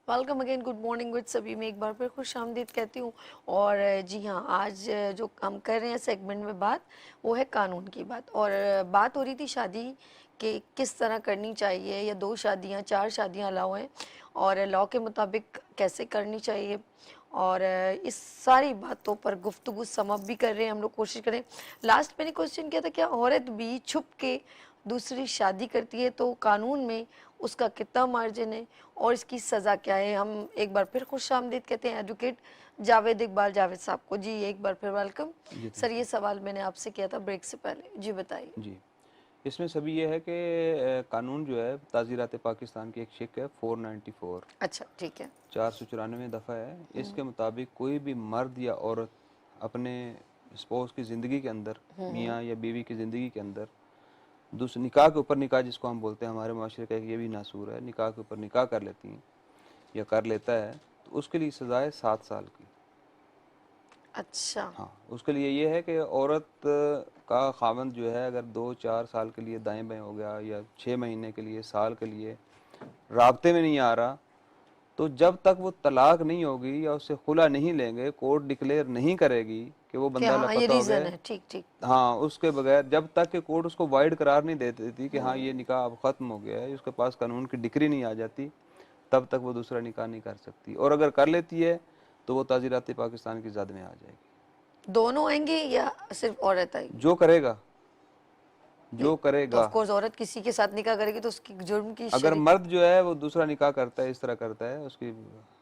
Welcome again, good morning with सभी में एक बार फिर खुश आमदीद कहती हूँ। और जी हाँ, आज जो हम कर रहे हैं सेगमेंट में बात, वो है कानून की बात। और बात हो रही थी शादी के किस तरह करनी चाहिए, या दो शादियाँ चार शादियाँ अलाउ हैं, और लॉ के मुताबिक कैसे करनी चाहिए। और इस सारी बातों पर गुफ्तगू समअप भी कर रहे हैं हम लोग, कोशिश करें। लास्ट मैंने क्वेश्चन किया था क्या औरत भी छुप के दूसरी शादी करती है तो कानून में उसका कितना मार्जिन है और इसकी सज़ा क्या है। हम एक बार फिर खुशामदीद कहते हैं एडवोकेट जावेद इकबाल जावेद साहब को। जी एक बार फिर वेलकम जी सर। थैंक ये सवाल मैंने आपसे किया था ब्रेक से पहले, जी बताइए। यू। जी, इसमें सभी ये है कि कानून जो है ताज़ीरात पाकिस्तान की एक शिक है 494, अच्छा ठीक है। 494 दफ़ा है। इसके मुताबिक कोई भी मर्द या औरत अपने स्पोस की ज़िंदगी के अंदर, मियाँ या बीवी की ज़िंदगी के अंदर दूसरे निकाह के ऊपर निकाह जिसको हम बोलते हैं, हमारे माशरे का एक ये भी नासूर है, निकाह के ऊपर निकाह कर लेती हैं या कर लेता है तो उसके लिए सज़ा है 7 साल की। अच्छा हाँ, उसके लिए ये है कि औरत का खावंद जो है अगर 2-4 साल के लिए दाएं बाएं हो गया या 6 महीने के लिए, साल के लिए राब्ते में नहीं आ रहा, तो जब तक वो तलाक नहीं होगी या उससे खुला नहीं लेंगे, कोर्ट डिक्लेयर नहीं करेगी कि वो क्या, बंदा हाँ ये लापता हो गया रीज़न है, है, ठीक ठीक। हाँ, उसके बगैर जब तक कि कोर्ट उसको वाइड करार नहीं दे देती कि हाँ ये निकाह अब ख़त्म हो गया है, उसके पास कानून की डिक्री नहीं आ जाती, तब तक वो दूसरा निकाह नहीं कर सकती। और अगर कर लेती है तो वो ताज़ीरात पाकिस्तान की जद में आ जाएगी। दोनों आएंगे या सिर्फ औरत आएगी? जो करेगा, जो तो ऑफ करेगा, कोर्स औरत किसी के साथ निकाह करेगी तो उसकी जुर्म की अगर शरीक। मर्द जो है वो दूसरा निकाह करता है, इस तरह करता है उसकी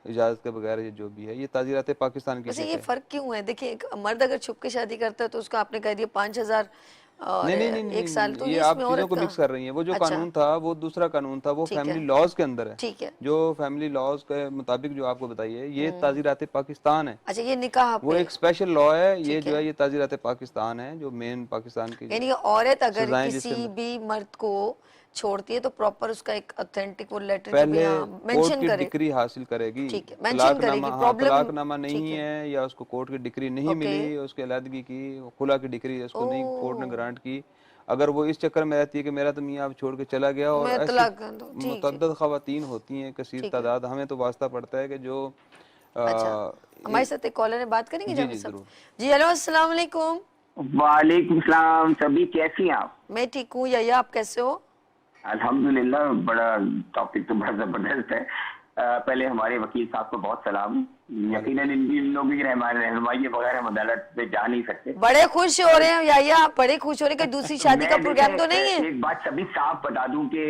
इजाज़त के बगैर, ये जो भी है, ये ताज़ीरात पाकिस्तान की वैसे शिक ये है। फर्क क्यों है? देखिए एक मर्द अगर छुप के शादी करता है तो उसका आपने कह दिया 5,000 और नहीं नहीं नहीं नहीं एक साल, नहीं, तो ये ये आप इसमें चीज़ों औरत को का। मिक्स कर रही हैं। वो जो अच्छा कानून था वो दूसरा कानून था, वो ठीक फैमिली है लॉज के अंदर है। ठीक है। जो फैमिली लॉज के मुताबिक जो आपको बताइए, ये ताज़ीरात पाकिस्तान है, अच्छा ये निकाह वो पे, एक स्पेशल लॉ है। ये ठीक जो है। है ये ताज़ीरात पाकिस्तान है, जो मेन पाकिस्तान की यानी कि औरत अगर सजाएं जिसके किसी अंदर भी मर्द को छोड़ती है तो प्रॉपर उसका एक ऑथेंटिक वो लेटर जो भी पहले यहाँ कोर्ट मेंशन की करे। डिक्री हासिल करेगी। ठीक है, मेंशन तलाकनामा, करेगी हाँ, प्रॉब्लम। तलाकनामा नहीं ठीक है, है या उसको कोर्ट की डिक्री नहीं ओके। मिली, उसके अलहदगी की, खुला की डिक्री उसको नहीं कोर्ट ने ओ ग्रांट की, अगर वो इस चक्कर में रहती है कि मेरा तो मियाँ अब छोड़ के चला गया, तो और मैं ऐसी तलाक कर दूं, ठीक है मुतअद्दिद ख़वातीन होती हैं, कसीर ठीक है। तादाद, हमें तो वास्ता पड़ता है कि जो अच्छा हमारे इ- साथ एक कॉलर है, बात करेंगे जी जावेद जी साहब? ज़रूर। जी हेलो अस्सलाम वालेकुम। वालेकुम सलाम। सभी कैसी हैं आप? मैं ठीक हूँ, या आप कैसे हो? अल्हम्दुलिल्लाह। बड़ा टॉपिक तो बड़ा जबरदस्त है। पहले हमारे वकील साहब को बहुत सलाम। वालेकुम यकीनन इन लोगों की रहनुमाई के बगैर हम अदालत पे जा नहीं सकते। बड़े खुश हो और रहे हैं या आप बड़े खुश हो रहे हैं कि दूसरी शादी का मैं देखें, प्रोग्राम तो नहीं है? एक बात सभी साफ बता दूं कि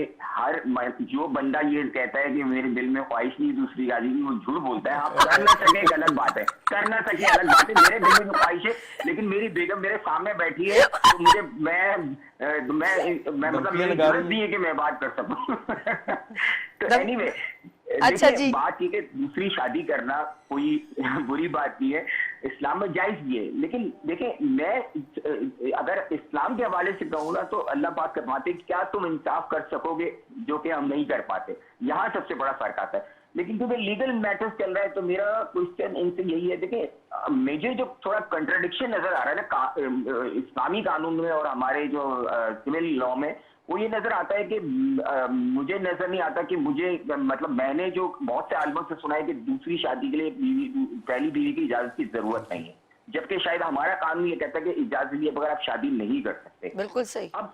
जो बंदा ये कहता है कि मेरे दिल में ख्वाहिश नहीं दूसरी शादी की, वो झूठ बोलता है। आप कर ना सके एक अलग बात है, कर ना सके अलग बात है। मेरे दिल में जो ख्वाहिश है, लेकिन मेरी बेगम मेरे सामने बैठी है तो मुझे मैं मतलब धमकियां मेरी लगा जरूरत रही भी हैं। है कि मैं बात कर सकूं। तो दम- एनीवे, अच्छा देखिए जी। बात ये कि दूसरी शादी करना कोई बुरी बात नहीं है, इस्लाम में जायज भी है। लेकिन देखिए, मैं अगर इस्लाम के हवाले से कहूँगा तो अल्लाह पाक फरमाते हैं, क्या तुम इंसाफ कर सकोगे, जो कि हम नहीं कर पाते। यहाँ सबसे बड़ा फर्क आता है। लेकिन क्योंकि लीगल मैटर्स चल रहा है तो मेरा क्वेश्चन इनसे यही है, देखिए मेजर जो थोड़ा कंट्राडिक्शन नजर आ रहा है ना इस्लामी कानून में और हमारे जो सिविल लॉ में, वो ये नजर आता है कि मुझे नजर नहीं आता कि मुझे, मतलब मैंने जो बहुत से आलमों से सुना है कि दूसरी शादी के लिए पहली बीवी की इजाजत की जरूरत नहीं है, जबकि शायद हमारा कानून ये कहता है कि इजाजत लिए बगैर आप शादी नहीं कर सकते। बिल्कुल सही। अब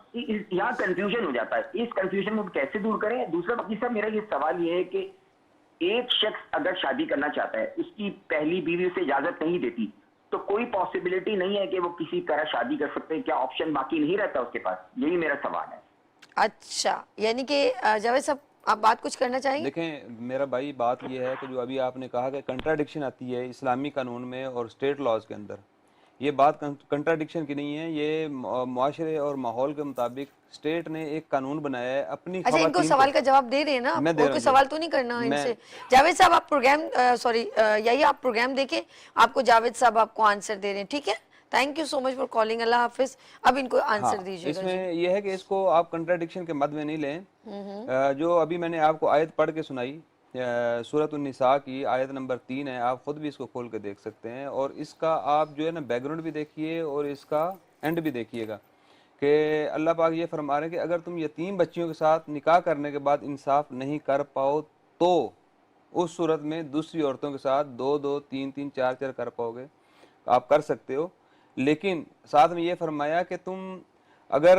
यहाँ कंफ्यूजन हो जाता है। इस कंफ्यूजन को कैसे दूर करें? दूसरा वकील साहब, मेरा ये सवाल ये है कि एक शख्स अगर शादी करना चाहता है, उसकी पहली बीवी उसे इजाजत नहीं देती, तो कोई पॉसिबिलिटी नहीं है कि वो किसी तरह शादी कर सकते हैं? क्या ऑप्शन बाकी नहीं रहता उसके पास? यही मेरा सवाल है। अच्छा यानी कि जावेद साहब आप बात कुछ करना चाहेंगे? देखें मेरा भाई, बात यह है कि जो अभी आपने कहा कि कंट्राडिक्शन आती है इस्लामी कानून में और स्टेट लॉज के अंदर, ये बात कंट्राडिक्शन की नहीं है। ये मुआशरे और माहौल के मुताबिक स्टेट ने एक कानून बनाया है अपनी अच्छा इनको खवातीन सवाल को। का जवाब दे रहे हैं ना आप? मैं दे और रहा कोई हूँ जी। सवाल तो नहीं करना मैं इनसे? जावेद साहब आप प्रोग्राम सॉरी यही आप प्रोग्राम देखें, आपको जावेद साहब आपको आंसर दे रहे हैं, ठीक है? Thank you so much for calling, अल्लाह हाफिज। अब इनको आंसर हाँ, दीजिएगा जी। इसमें यह है कि इसको आप कंट्राडिक्शन के मद में नहीं लें। जो अभी मैंने आपको आयत पढ़ के सुनाई, सूरत उन्निसा की आयत नंबर 3 है, आप खुद भी इसको खोल के देख सकते हैं, और इसका आप जो है ना बैकग्राउंड भी देखिए और इसका एंड भी देखिएगा कि अल्लाह पाक ये फरमा रहे हैं कि अगर तुम यतीम बच्चियों के साथ निकाह करने के बाद इंसाफ नहीं कर पाओ तो उस सूरत में दूसरी औरतों के साथ 2-2, 3-3, 4-4 कर पाओगे, आप कर सकते हो। लेकिन साथ में ये फरमाया कि तुम अगर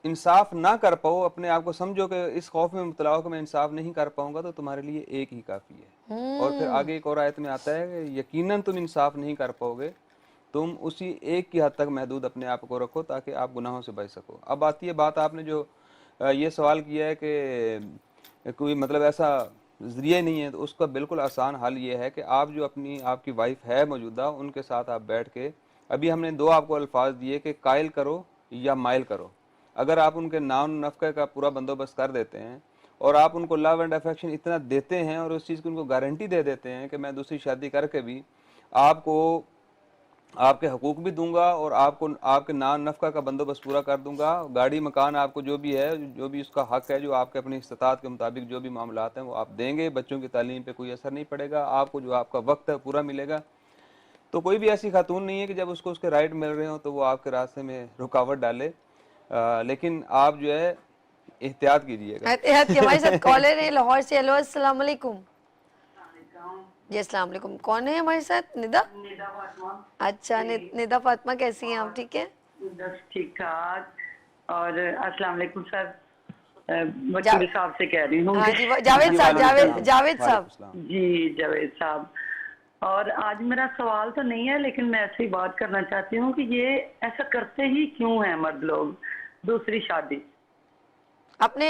इंसाफ ना कर पाओ, अपने आप को समझो कि इस खौफ में मुबतला हो कि मैं इंसाफ नहीं कर पाऊंगा, तो तुम्हारे लिए एक ही काफ़ी है। और फिर आगे एक और आयत में आता है कि यकीनन तुम इंसाफ नहीं कर पाओगे तुम उसी एक की हद तक महदूद अपने आप को रखो ताकि आप गुनाहों से बच सको। अब आती है बात, आपने जो ये सवाल किया है कि कोई मतलब ऐसा ज़रिया नहीं है, तो उसका बिल्कुल आसान हल ये है कि आप जो अपनी आपकी वाइफ है मौजूदा, उनके साथ आप बैठ के, अभी हमने दो आपको अल्फाज दिए कि कायल करो या माइल करो। अगर आप उनके नाम नफ़क़े का पूरा बंदोबस्त कर देते हैं और आप उनको लव एंड अफेक्शन इतना देते हैं और उस चीज़ की उनको गारंटी दे देते हैं कि मैं दूसरी शादी करके भी आपको आपके हकूक भी दूंगा और आपको आपके नान नफ़क़ा का बंदोबस्त पूरा कर दूंगा, गाड़ी मकान आपको जो भी है, जो भी उसका हक है, जो आपके अपनी इस्तात के मुताबिक जो भी मामलात हैं वो आप देंगे, बच्चों की तालीम पे कोई असर नहीं पड़ेगा, आपको जो आपका वक्त है पूरा मिलेगा। तो कोई भी ऐसी खातून नहीं है कि जब उसको उसके राइट मिल रहे हो तो वो आपके रास्ते में रुकावट डाले। लेकिन आप जो है एहतियात कीजिएगा। एहतियात की हमारे साथ कॉलर है लाहौर से। हेलो अस्सलाम वालेकुम। जी अस्सलाम वालेकुम। कौन है हमारे साथ? निदा। निदा फातिमा। अच्छा निदा फातिमा, कैसी हैं आप? ठीक है, बस ठीक ठाक। और अस्सलाम वालेकुम सर, वकील साहब से कह रही हूँ। हाँ जी, जावेद साहब, जावेद साहब। जी जावेद साहब। और आज मेरा सवाल तो नहीं है, लेकिन मैं ऐसे ही बात करना चाहती हूँ कि ये ऐसा करते ही क्यों हैं मर्द लोग, दूसरी शादी। आपने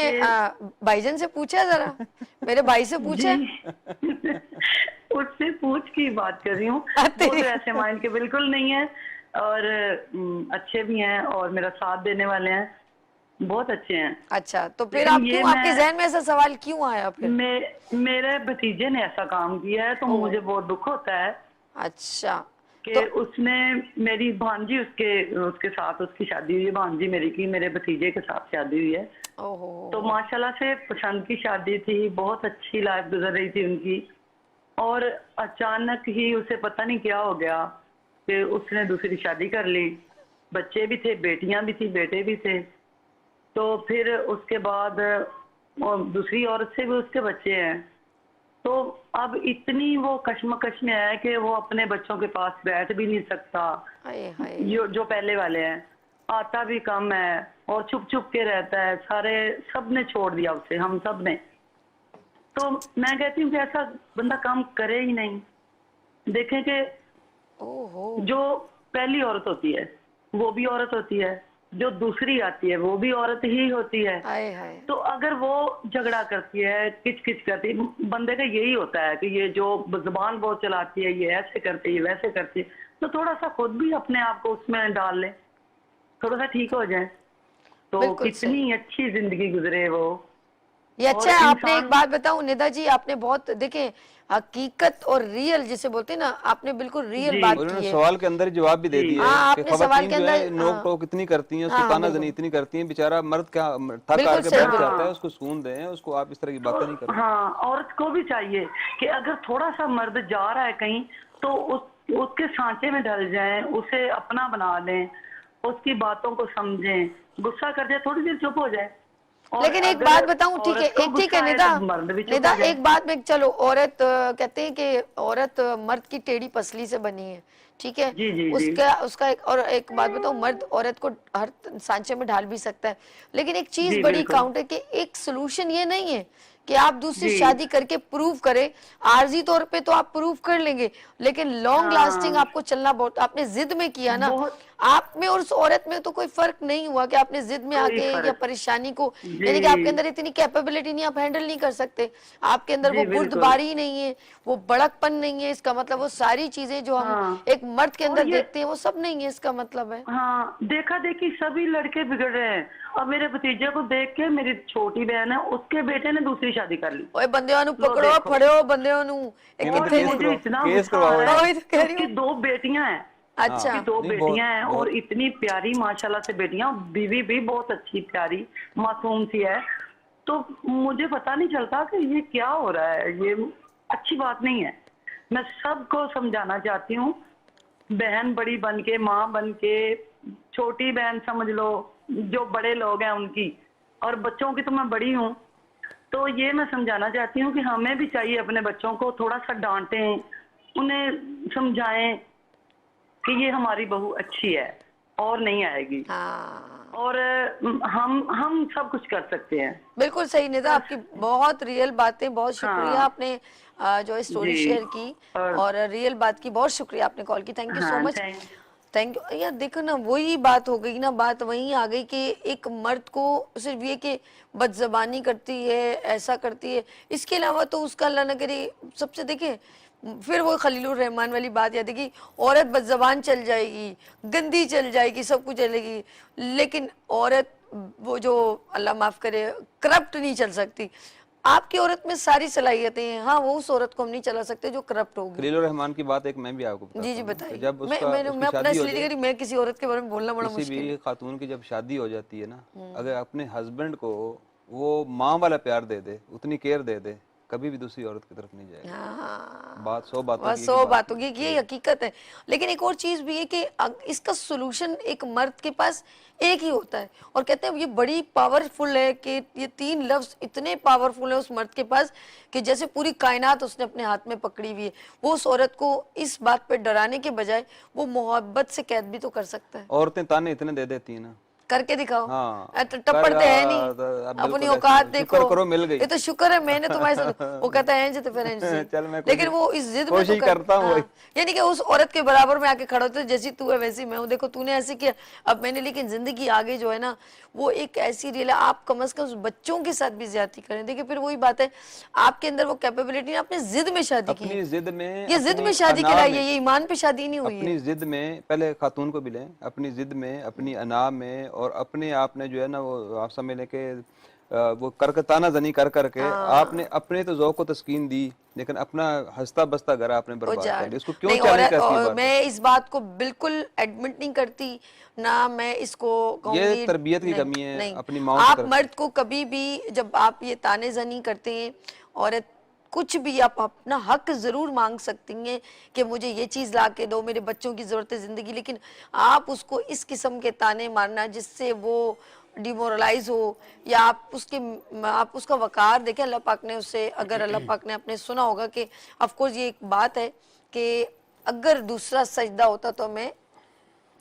भाईजान से पूछा? जरा मेरे भाई से पूछा? उससे पूछ की बात कर रही हूँ। वो तो ऐसे माइंड के बिल्कुल नहीं है और अच्छे भी हैं और मेरा साथ देने वाले हैं, बहुत अच्छे हैं। अच्छा, तो फिर आप क्यों, आपके जहन में ऐसा सवाल क्यों आया फिर? मेरे भतीजे ने ऐसा काम किया है तो मुझे बहुत दुख होता है। अच्छा, कि उसने मेरी भांजी उसके साथ उसकी शादी हुई है, भांजी मेरी की मेरे भतीजे के साथ शादी हुई है। तो माशाल्लाह से पसंद की शादी थी, बहुत अच्छी लाइफ गुजर रही थी उनकी। और अचानक ही उसे पता नहीं क्या हो गया कि उसने दूसरी शादी कर ली। बच्चे भी थे, बेटियां भी थी, बेटे भी थे। तो फिर उसके बाद दूसरी औरत से भी उसके बच्चे हैं। तो अब इतनी वो कश्मकश में है कि वो अपने बच्चों के पास बैठ भी नहीं सकता। जो पहले वाले हैं, आता भी कम है और छुप छुप के रहता है। सब ने छोड़ दिया उसे, हम सब ने। तो मैं कहती हूँ कि ऐसा बंदा काम करे ही नहीं। देखें कि जो पहली औरत होती है वो भी औरत होती है, जो दूसरी आती है वो भी औरत ही होती है। तो अगर वो झगड़ा करती है, किच करती है, बंदे का यही होता है कि ये जो जुबान बहुत चलाती है, ये ऐसे करती है, वैसे करती है, तो थोड़ा सा खुद भी अपने आप को उसमें डाल ले, थोड़ा सा ठीक हो जाए तो कितनी अच्छी जिंदगी गुजरे वो। ये अच्छा है। आपने एक बात बताऊं निदा जी, आपने बहुत देखें हकीकत और रियल जिसे बोलते हैं ना, आपने बिल्कुल रियल बात की है। सवाल के अंदर ही जवाब भी दे दिया है आपने कि सवाल के अंदर नोक टोक इतनी करती हैं, उसको तानाज़नी इतनी करती हैं, बेचारा मर्द क्या थक हार के बैठ जाता है, उसको सुकून दें, उसको आप इस तरह की बातें नहीं करो। हाँ, औरत को भी चाहिए कि अगर थोड़ा सा मर्द जा रहा है कहीं तो उसके सांचे में ढल जाएं, उसे अपना बना दें, उसकी बातों को समझें, गुस्सा कर जाए थोड़ी देर चुप हो जाए। लेकिन एक बात बताऊं, ठीक है, ठीक है निदा, एक बात में, चलो औरत कहते हैं कि औरत मर्द की टेढ़ी पसली से बनी है, ठीक है। उसका एक बात बताऊं, मर्द औरत को हर सांचे में ढाल भी सकता है, लेकिन एक चीज बड़ी काउंट है कि एक सोल्यूशन ये नहीं है कि आप दूसरी शादी करके प्रूव करें। आर्जी तौर पे तो आप प्रूव कर लेंगे, लेकिन लॉन्ग लास्टिंग आपको चलना बहुत, आपने जिद में किया ना, आप में और उस औरत में तो कोई फर्क नहीं हुआ कि आपने जिद में आके या परेशानी को, यानी कि आपके अंदर इतनी कैपेबिलिटी नहीं, आप हैंडल नहीं कर सकते, आपके अंदर वो बुर्दबारी नहीं है, वो बड़कपन नहीं है। इसका मतलब वो सारी चीजें जो हम एक मर्द के अंदर देखते हैं वो सब नहीं है, इसका मतलब है। हाँ, देखा देखी सभी लड़के बिगड़ रहे हैं। अब मेरे भतीजे को देख के मेरी छोटी बहन है, उसके बेटे ने दूसरी शादी कर ली। ओए बंदे नु पकड़ो, फड़ो बंदे नु। मुझे इतना गुस्सा आ रहा है, उसकी 2 बेटियां हैं। अच्छा, 2 बेटियां हैं और इतनी प्यारी माशाल्लाह से बेटियां, बीवी भी बहुत अच्छी प्यारी मासूम सी है। तो मुझे पता नहीं चलता कि ये क्या हो रहा है, ये अच्छी बात नहीं है। मैं सबको समझाना चाहती हूँ, बहन बड़ी बन के, माँ बन के, छोटी बहन समझ लो, जो बड़े लोग हैं उनकी, और बच्चों की तो मैं बड़ी हूँ। तो ये मैं समझाना चाहती हूँ कि हमें भी चाहिए अपने बच्चों को थोड़ा सा डांटें, उन्हें समझाएं कि ये हमारी बहू अच्छी है और नहीं आएगी। और हम सब कुछ कर सकते हैं। बिल्कुल सही निदा, आपकी बहुत रियल बातें, बहुत शुक्रिया आपने जो स्टोरी शेयर की, और रियल बात की बहुत शुक्रिया आपने कॉल की, thank you so much. Thank you यार। देखो ना, वही बात हो गई ना, बात वहीं आ गई कि एक मर्द को सिर्फ ये कि बदजबानी करती है, ऐसा करती है, इसके अलावा तो उसका अल्लाह न करे सबसे देखे, फिर वो खलीलुर रहमान वाली बात याद है कि औरत बदजबान चल जाएगी, गंदी चल जाएगी, सब कुछ चलेगी, लेकिन औरत वो जो अल्लाह माफ करे करप्ट नहीं चल सकती। आपकी औरत में सारी सलाहियतें हैं, हाँ वो उस औरत को हम नहीं चला सकते जो करप्ट होगी। खलीलुर रहमान की बात एक मैं भी आपको बताता जी जी हूँ कि बताइए। जब मैं उसका मैं उसकी मैं अपना शादी हो इसलिए नहीं जाए, करी, मैं किसी औरत के बारे में बोलना बड़ा किसी मुश्किल भी है। खातून की जब शादी हो जाती है ना, अगर अपने हस्बैंड को वो माँ वाला प्यार दे दे, उतनी केयर दे दे, कभी भी दूसरी औरत की तरफ नहीं जाएगा। हाँ, बात 100 बातों बस की एक ही 100 बात बातों की ये हकीकत है। लेकिन एक और चीज भी है कि इसका सोल्यूशन एक मर्द के पास एक ही होता है, और कहते हैं ये बड़ी पावरफुल है कि ये 3 लफ्ज इतने पावरफुल है उस मर्द के पास कि जैसे पूरी कायनात उसने अपने हाथ में पकड़ी हुई है। वो उस औरत को इस बात पे डराने के बजाय वो मोहब्बत से कैद भी तो कर सकता है। औरतें ताने इतने दे देती है ना, करके दिखाओ। हाँ तो कर टप्पड़ते है नहीं, यार, अब अपनी बिल्कुल औकात ऐसे देखो। शुक्र करो मिल गई। ये तो शुक्र है मैंने तुम्हारे साथ, वो कहता है इंज तो फिर इंज से। चल मैं लेकिन वो इस जिद में तो कोशिश करता हूँ भाई। यानी कि उस औरत के बराबर में आके खड़ा होता है, जैसी तू है वैसी मैं हूँ, देखो तूने ऐसे किया अब मैंने। लेकिन जिंदगी आगे जो है ना वो एक ऐसी रियल है, आप कम से कम उस बच्चों के साथ भी ज्यादती करें। देखिए फिर वही बात है, आपके अंदर वो कैपेबिलिटी, आपने जिद में शादी की है, अपनी जिद में, ये जिद अपनी में शादी अना कराई में, है, ये ईमान पे शादी नहीं हुई है। अपनी जिद में, पहले खातून को भी लें, अपनी जिद में, अपनी अना में, और अपने आपने जो है ना वो आप समझ लें कि वो करकताना जनी कर करके आपने अपने तो ज़ौक़ को तस्कीन दी, लेकिन अपना हंसता बसता घर आपने बर्बाद कर उजाड़ लिया। इसको क्यों नहीं। चैलेंज करती है और बार बार? मैं इस बात को बिल्कुल एडमिट नहीं करती ना, मैं इसको ये कहूंगी तरबियत की नहीं। कमी है नहीं, अपनी माओ की आप तरफ से। मर्द को कभी भी जब आप ये तानेजनी करते हैं, औरत कुछ भी आप अपना हक जरूर मांग सकती हैं कि मुझे ये चीज ला के दो, मेरे बच्चों की जरूरत है जिंदगी, लेकिन आप उसको इस किस्म के ताने मारना जिससे वो डिमोरलाइज हो, या आप उसका वकार देखें। अल्लाह पाक ने उससे, अगर अल्लाह पाक ने आपने सुना होगा कि ऑफ कोर्स ये एक बात है कि अगर दूसरा सजदा होता तो मैं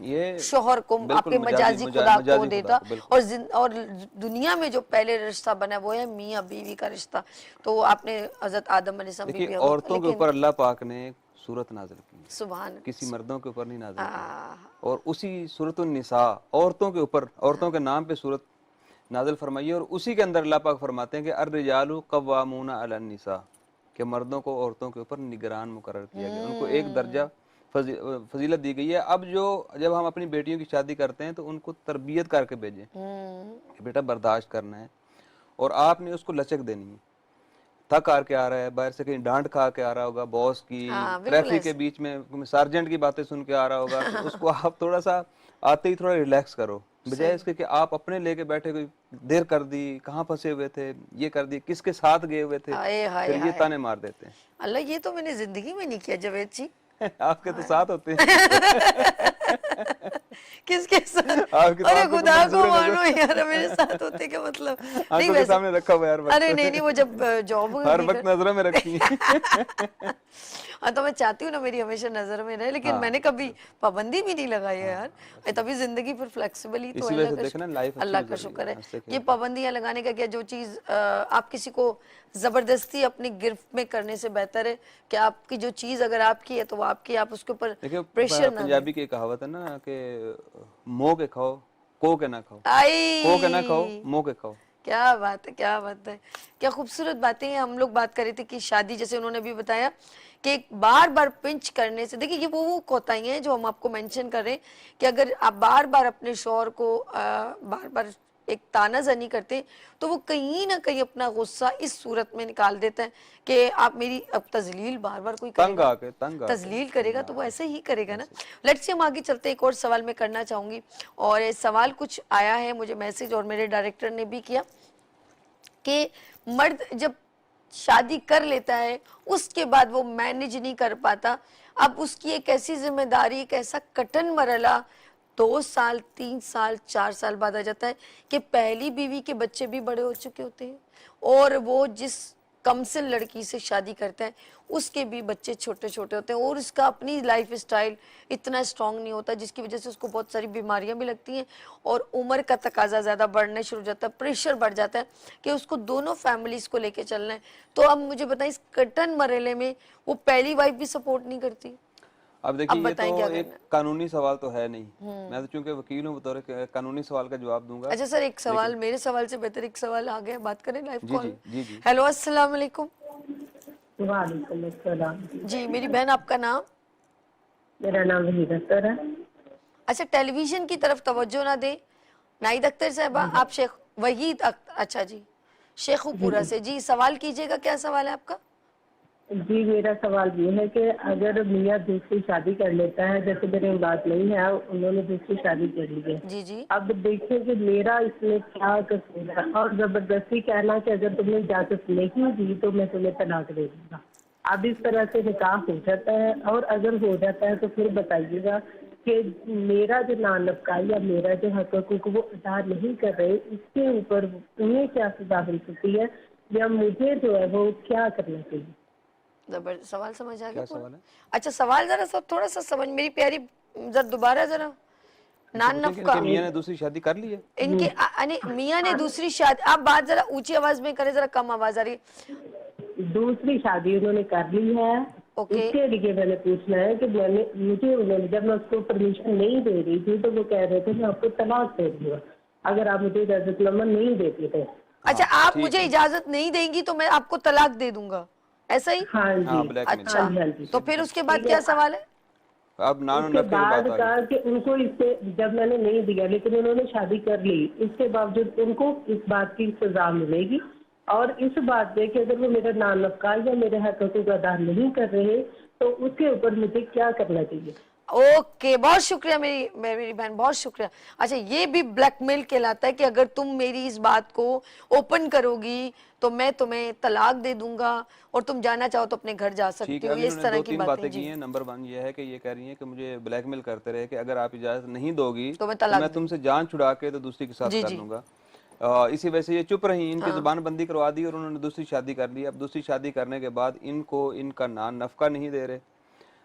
ये शोहर को, बिल्कुल आपके मजाजी खुदा को मजाजी खुदा देता। को, बिल्कुल। और दुनिया में जो पहले रिश्ता बना वो है मियाँ बीवी का रिश्ता। तो आपने हजरत आदम अलैहिस्सलाम देखिए बीवी, औरतों के लेकिन ऊपर अल्लाह पाक ने एक सूरत नाजिल की, सुभान किसी मर्दों के ऊपर नहीं नाजिल की। आ, और उसी सूरत निसा औरतों के ऊपर, औरतों के नाम पे सूरत नाजिल फरमाई है, और उसी के अंदर अल्लाह पाक फरमाते हैं कि अर्रिजालु कव्वामूना अलन निसा, कि मर्दों को औरतों के ऊपर निगरान मुकर्रर किया गया, उनको एक दर्जा फजीलत दी गई है। अब जब हम अपनी बेटियों की शादी करते हैं तो उनको तरबियत करके भेजें कि बेटा बर्दाश्त करना है, और आपने उसको लचक देनी है। थक हार के आ रहा है, बाहर से कहीं डांट खा के आ रहा होगा, बॉस की, हाँ बिल्कुल ट्रैफिक के ऐसे। बीच में सार्जेंट की बातें सुन के आ रहा होगा, तो उसको आप थोड़ा सा आते ही थोड़ा रिलैक्स करो, बजाय इसके कि आप अपने लेके बैठे, कोई देर कर दी, कहाँ फंसे हुए थे, ये कर दी, किसके साथ गए हुए थे, हाय हाय फिर ये हाय ताने मार देते हैं। अल्लाह, ये तो मैंने जिंदगी में नहीं किया जावेद जी। आपके तो साथ होते हैं। किसके साथ? आपके अरे साथ तो खुदा को मंजूर मानो यार, मेरे साथ होते क्या मतलब? नहीं आंखों के वैसे, सामने रखा हुआ है हर वक्त। अरे नहीं नहीं, वो जब जॉब हर वक्त नजरों में रखी है। हाँ तो मैं चाहती हूँ ना मेरी हमेशा नजर में रहे, लेकिन हाँ, मैंने कभी पाबंदी भी नहीं लगाई है यार। तभी जिंदगी फिर फ्लेक्सिबल ही तो इसी है। वजह से देखना लाइफ अच्छी अल्लाह का गुजर रही शुक्र है, है। हंसते ये खेलते। पाबंदियां लगाने का क्या, जो चीज आप किसी को जबरदस्ती अपनी गिरफ्त में करने से बेहतर है कि आपकी जो चीज अगर आपकी है तो वो आपकी, आप उसके ऊपर देखिए प्रेशर ना दें। पंजाबी की कहावत है ना कि मोह के खाओ, को के ना खाओ, को के ना खाओ, आई, मोह के खाओ। क्या बात है, क्या बात है, क्या खूबसूरत बातें हैं। हम लोग बात कर रहे थे कि शादी, जैसे उन्होंने भी बताया कि बार बार पिंच करने से, देखिए ये वो कोताही हैं जो हम आपको मेंशन कर रहे हैं कि अगर आप बार बार अपने शौहर को बार बार एक तानाजनी करते तो वो कहीं ना कहीं अपना गुस्सा इस सूरत में निकाल देता है कि आप मेरी, अब तजलील बार बार कोई तंग करेगा, आके तजलील करेगा तो वो ऐसे ही करेगा ना। लेट्स से हम आगे चलते हैं, एक और सवाल मैं करना चाहूंगी, और ये सवाल कुछ आया है मुझे मैसेज, और मेरे डायरेक्टर ने भी किया कि मर्द जब शादी कर लेता है उसके बाद वो मैनेज नहीं कर पाता, अब उसकी एक ऐसी जिम्मेदारी, एक ऐसा कठिन मरला 2 साल 3 साल 4 साल बाद आ जाता है कि पहली बीवी के बच्चे भी बड़े हो चुके होते हैं, और वो जिस कमसिन लड़की से शादी करता है उसके भी बच्चे छोटे छोटे होते हैं, और उसका अपनी लाइफ स्टाइल इतना स्ट्रांग नहीं होता, जिसकी वजह से उसको बहुत सारी बीमारियां भी लगती हैं, और उम्र का तकाजा ज़्यादा बढ़ने शुरू हो जाता है, प्रेशर बढ़ जाता है कि उसको दोनों फैमिलीज को लेके चलना है। तो अब मुझे बताइए, इस कठिन मरहले में वो पहली वाइफ भी सपोर्ट नहीं करती? अब देखिए ये बताएं तो क्या एक करना है? कानूनी सवाल तो है नहीं, मैं तो चूंकि वकील हूँ बतौर कानूनी सवाल का जवाब दूंगा। अच्छा सर, एक सवाल, मेरे सवाल से बेहतर एक सवाल आ गया, बात करें लाइव जी कॉल। जी जी जी। हेलो, अस्सलाम वालेकुम। वालेकुम अस्सलाम। जी मेरी बहन, आपका नाम? मेरा नाम वहीद अख्तर है। अच्छा, टेलीविजन की तरफ तवज्जो ना दें। नाहिद अख्तर साहबा, आप शेख वहीद अख्तर, अच्छा जी, शेखुपुरा से। जी सवाल कीजिएगा, क्या सवाल है आपका? जी मेरा सवाल ये है कि अगर मियाँ दूसरी शादी कर लेता है, जैसे मेरे बात नहीं है, उन्होंने दूसरी शादी कर ली है, जी जी। अब देखिए कि मेरा इसमें क्या कसूर है, और जबरदस्ती कहना कि अगर तुमने इजाजत नहीं दी तो मैं तुम्हें तलाक दे दूंगा। अब इस तरह से निकाह हो जाता है, और अगर हो जाता है तो फिर बताइएगा कि मेरा जो नानफका या मेरा जो हक हकूक वो अदा नहीं कर रहे, इसके ऊपर उन्हें क्या सजा मिल सकती है, या मुझे जो है वो क्या करना चाहिए? जबर सवाल समझ आ गया क्या पूरा? सवाल है? अच्छा सवाल जरा सब थोड़ा सा समझ, मेरी प्यारी, जरा दोबारा जरा। इनसे नान पूछें कि नफका, इनके मियाँ ने दूसरी शादी कर ली है। इनके यानी मियाँ ने दूसरी शादी, आप बात जरा ऊंची आवाज में करें, जरा कम आवाज आ रही है। दूसरी शादी उन्होंने कर ली है, ओके। इसके लिए मैंने पूछना है कि उन्होंने जब मैं उसको परमिशन नहीं दे रही थी तो वो कह रहे थे मैं आपको तलाक दे दूंगा अगर आप मुझे इजाजतनामा नहीं देते थे। अच्छा, हाँ आप ठीक मुझे है। इजाजत नहीं देंगी तो मैं आपको तलाक दे दूंगा, ऐसा ही? हाँ जी। हाँ ब्लैकमेल। अच्छा, हाँ जी, हाँ जी। तो फिर उसके बाद ठीक क्या है। सवाल है? अब नानो उसके नफके की बाद बात आ कहा गई। कि उनको इससे, जब मैंने नहीं दिया लेकिन उन्होंने शादी कर ली, इसके बावजूद उनको इस बात की सजा मिलेगी, और इस बात पे कि अगर वो मेरा नाम नफका या मेरे हक हकूक अदा नहीं कर रहे तो उसके ऊपर मुझे क्या करना चाहिए? ओके, बहुत शुक्रिया मेरी बहन, बहुत शुक्रिया। अच्छा, ये भी ब्लैकमेल कहलाता है कि अगर तुम मेरी इस बात को ओपन करोगी तो मैं तुम्हें तलाक दे दूंगा, और तुम जाना चाहो तो अपने घर जा ठीक सकती है, हो, अब ये इस इन्होंने तरह दो की तीन बातें। बातें की जी, हैं। नंबर 1 ये है कि ये कह रही हैं कि मुझे ब्लैकमेल करते रहे कि अगर आप इजाजत नहीं दोगी तो मैं तो तलाक मैं दूं। तुमसे जान छुड़ा के तो दूसरी के साथ जी कर जी। लूंगा। इसी वजह से ये चुप रही, इनकी हाँ। जुबान बंदी करवा दी और उन्होंने दूसरी शादी कर ली। अब दूसरी शादी करने के बाद इनको इनका नान नफका नहीं दे रहे।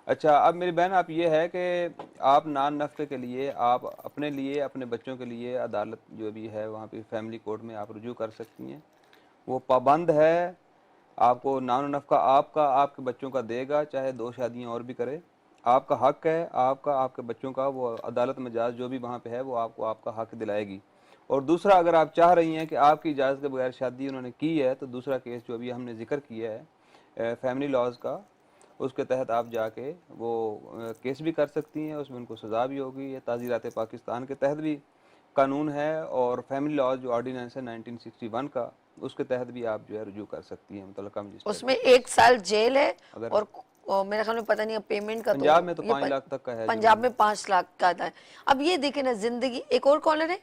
अच्छा, अब मेरी बहन आप ये है कि आप नान नफ़े के लिए आप अपने लिए अपने बच्चों के लिए अदालत जो भी है वहाँ पे फैमिली कोर्ट में आप रुजू कर सकती हैं। वो पाबंद है, आपको नान नफ़का आपका आपके बच्चों का देगा, चाहे 2 शादियाँ और भी करे। आपका हक है, आपका आपके बच्चों का, वो अदालत मजाज जो भी वहाँ पे है वो आपको आपका हक दिलाएगी। और दूसरा, अगर आप चाह रही हैं कि आपकी इजाज़त के बगैर शादी उन्होंने की है तो दूसरा केस जो अभी हमने जिक्र किया है फैमिली लॉज का, उसके तहत आप जाके वो केस भी कर सकती हैं, उसमें उनको सज़ा भी होगी। ये ताज़ीरात पाकिस्तान के तहत भी कानून है, और फैमिली लॉज जो ऑर्डिनेंस है 1961 का, उसके तहत भी आप जो है रुजू कर सकती हैं मुतल्लिका मजिस्ट्रेट उसमें के। 1 साल जेल है, अगर और मेरे ख्याल में पता नहीं अब पेमेंट का, पंजाब में तो ये 5 लाख तक का है पंजाब जुर्माना। में 5 लाख का था। अब ये देखे ना जिंदगी। एक और कॉलर है,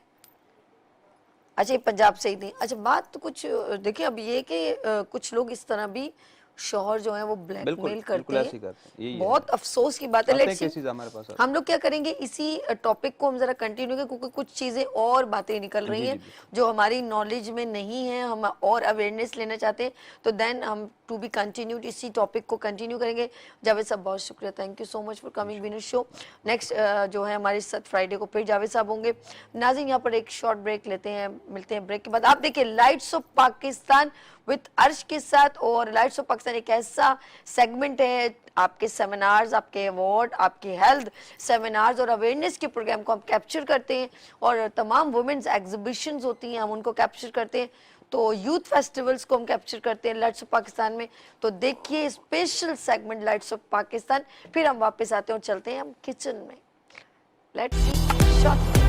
अच्छा ये पंजाब से ही थी। अच्छा, बात तो कुछ देखिए, अब ये कि कुछ लोग इस तरह भी शौहर जो है वो बिल्कुल ब्लैकमेल बिल्कुल करते हैं। ऐसे ही करते हैं, यही है। बहुत अफसोस की बात है। आते हैं लेट्स सी, केसेस हमारे पास आते हम लोग क्या करेंगे, इसी टॉपिक को हम जरा कंटिन्यू करें, क्योंकि कुछ चीज़ें और बातें निकल हैं। रही जी हैं जी बिल्कुल। जो हमारी नॉलेज में नहीं है, हम और अवेयरनेस लेना चाहते हैं, तो देन हम टू बी कंटिन्यूड इसी टॉपिक को कंटिन्यू करेंगे। जावेद साहब बहुत शुक्रिया, thank you so much for coming win show. Next जो है हमारे साथ फ्राइडे को फिर जावेद साहब होंगे। नाज़रीन, यहाँ पर एक शॉर्ट ब्रेक लेते हैं, मिलते हैं ब्रेक के बाद। आप देखिए लाइट्स ऑफ पाकिस्तान विद अर्श के साथ, और लाइट्स ऑफ पाकिस्तान एक ऐसा सेगमेंट है, आपके सेमिनार्स, आपके अवार्ड, आपके हेल्थ सेमिनार्स और अवेयरनेस के प्रोग्राम को हम कैप्चर करते हैं, और तमाम वुमेन्स एग्जीबिशंस होती हैं हम उनको कैप्चर करते हैं, तो यूथ फेस्टिवल्स को हम कैप्चर करते हैं लाइट्स ऑफ पाकिस्तान में। तो देखिए special segment lights off Pakistan, फिर हम वापस आते हैं और चलते हैं हम किचन में। Let's see shot.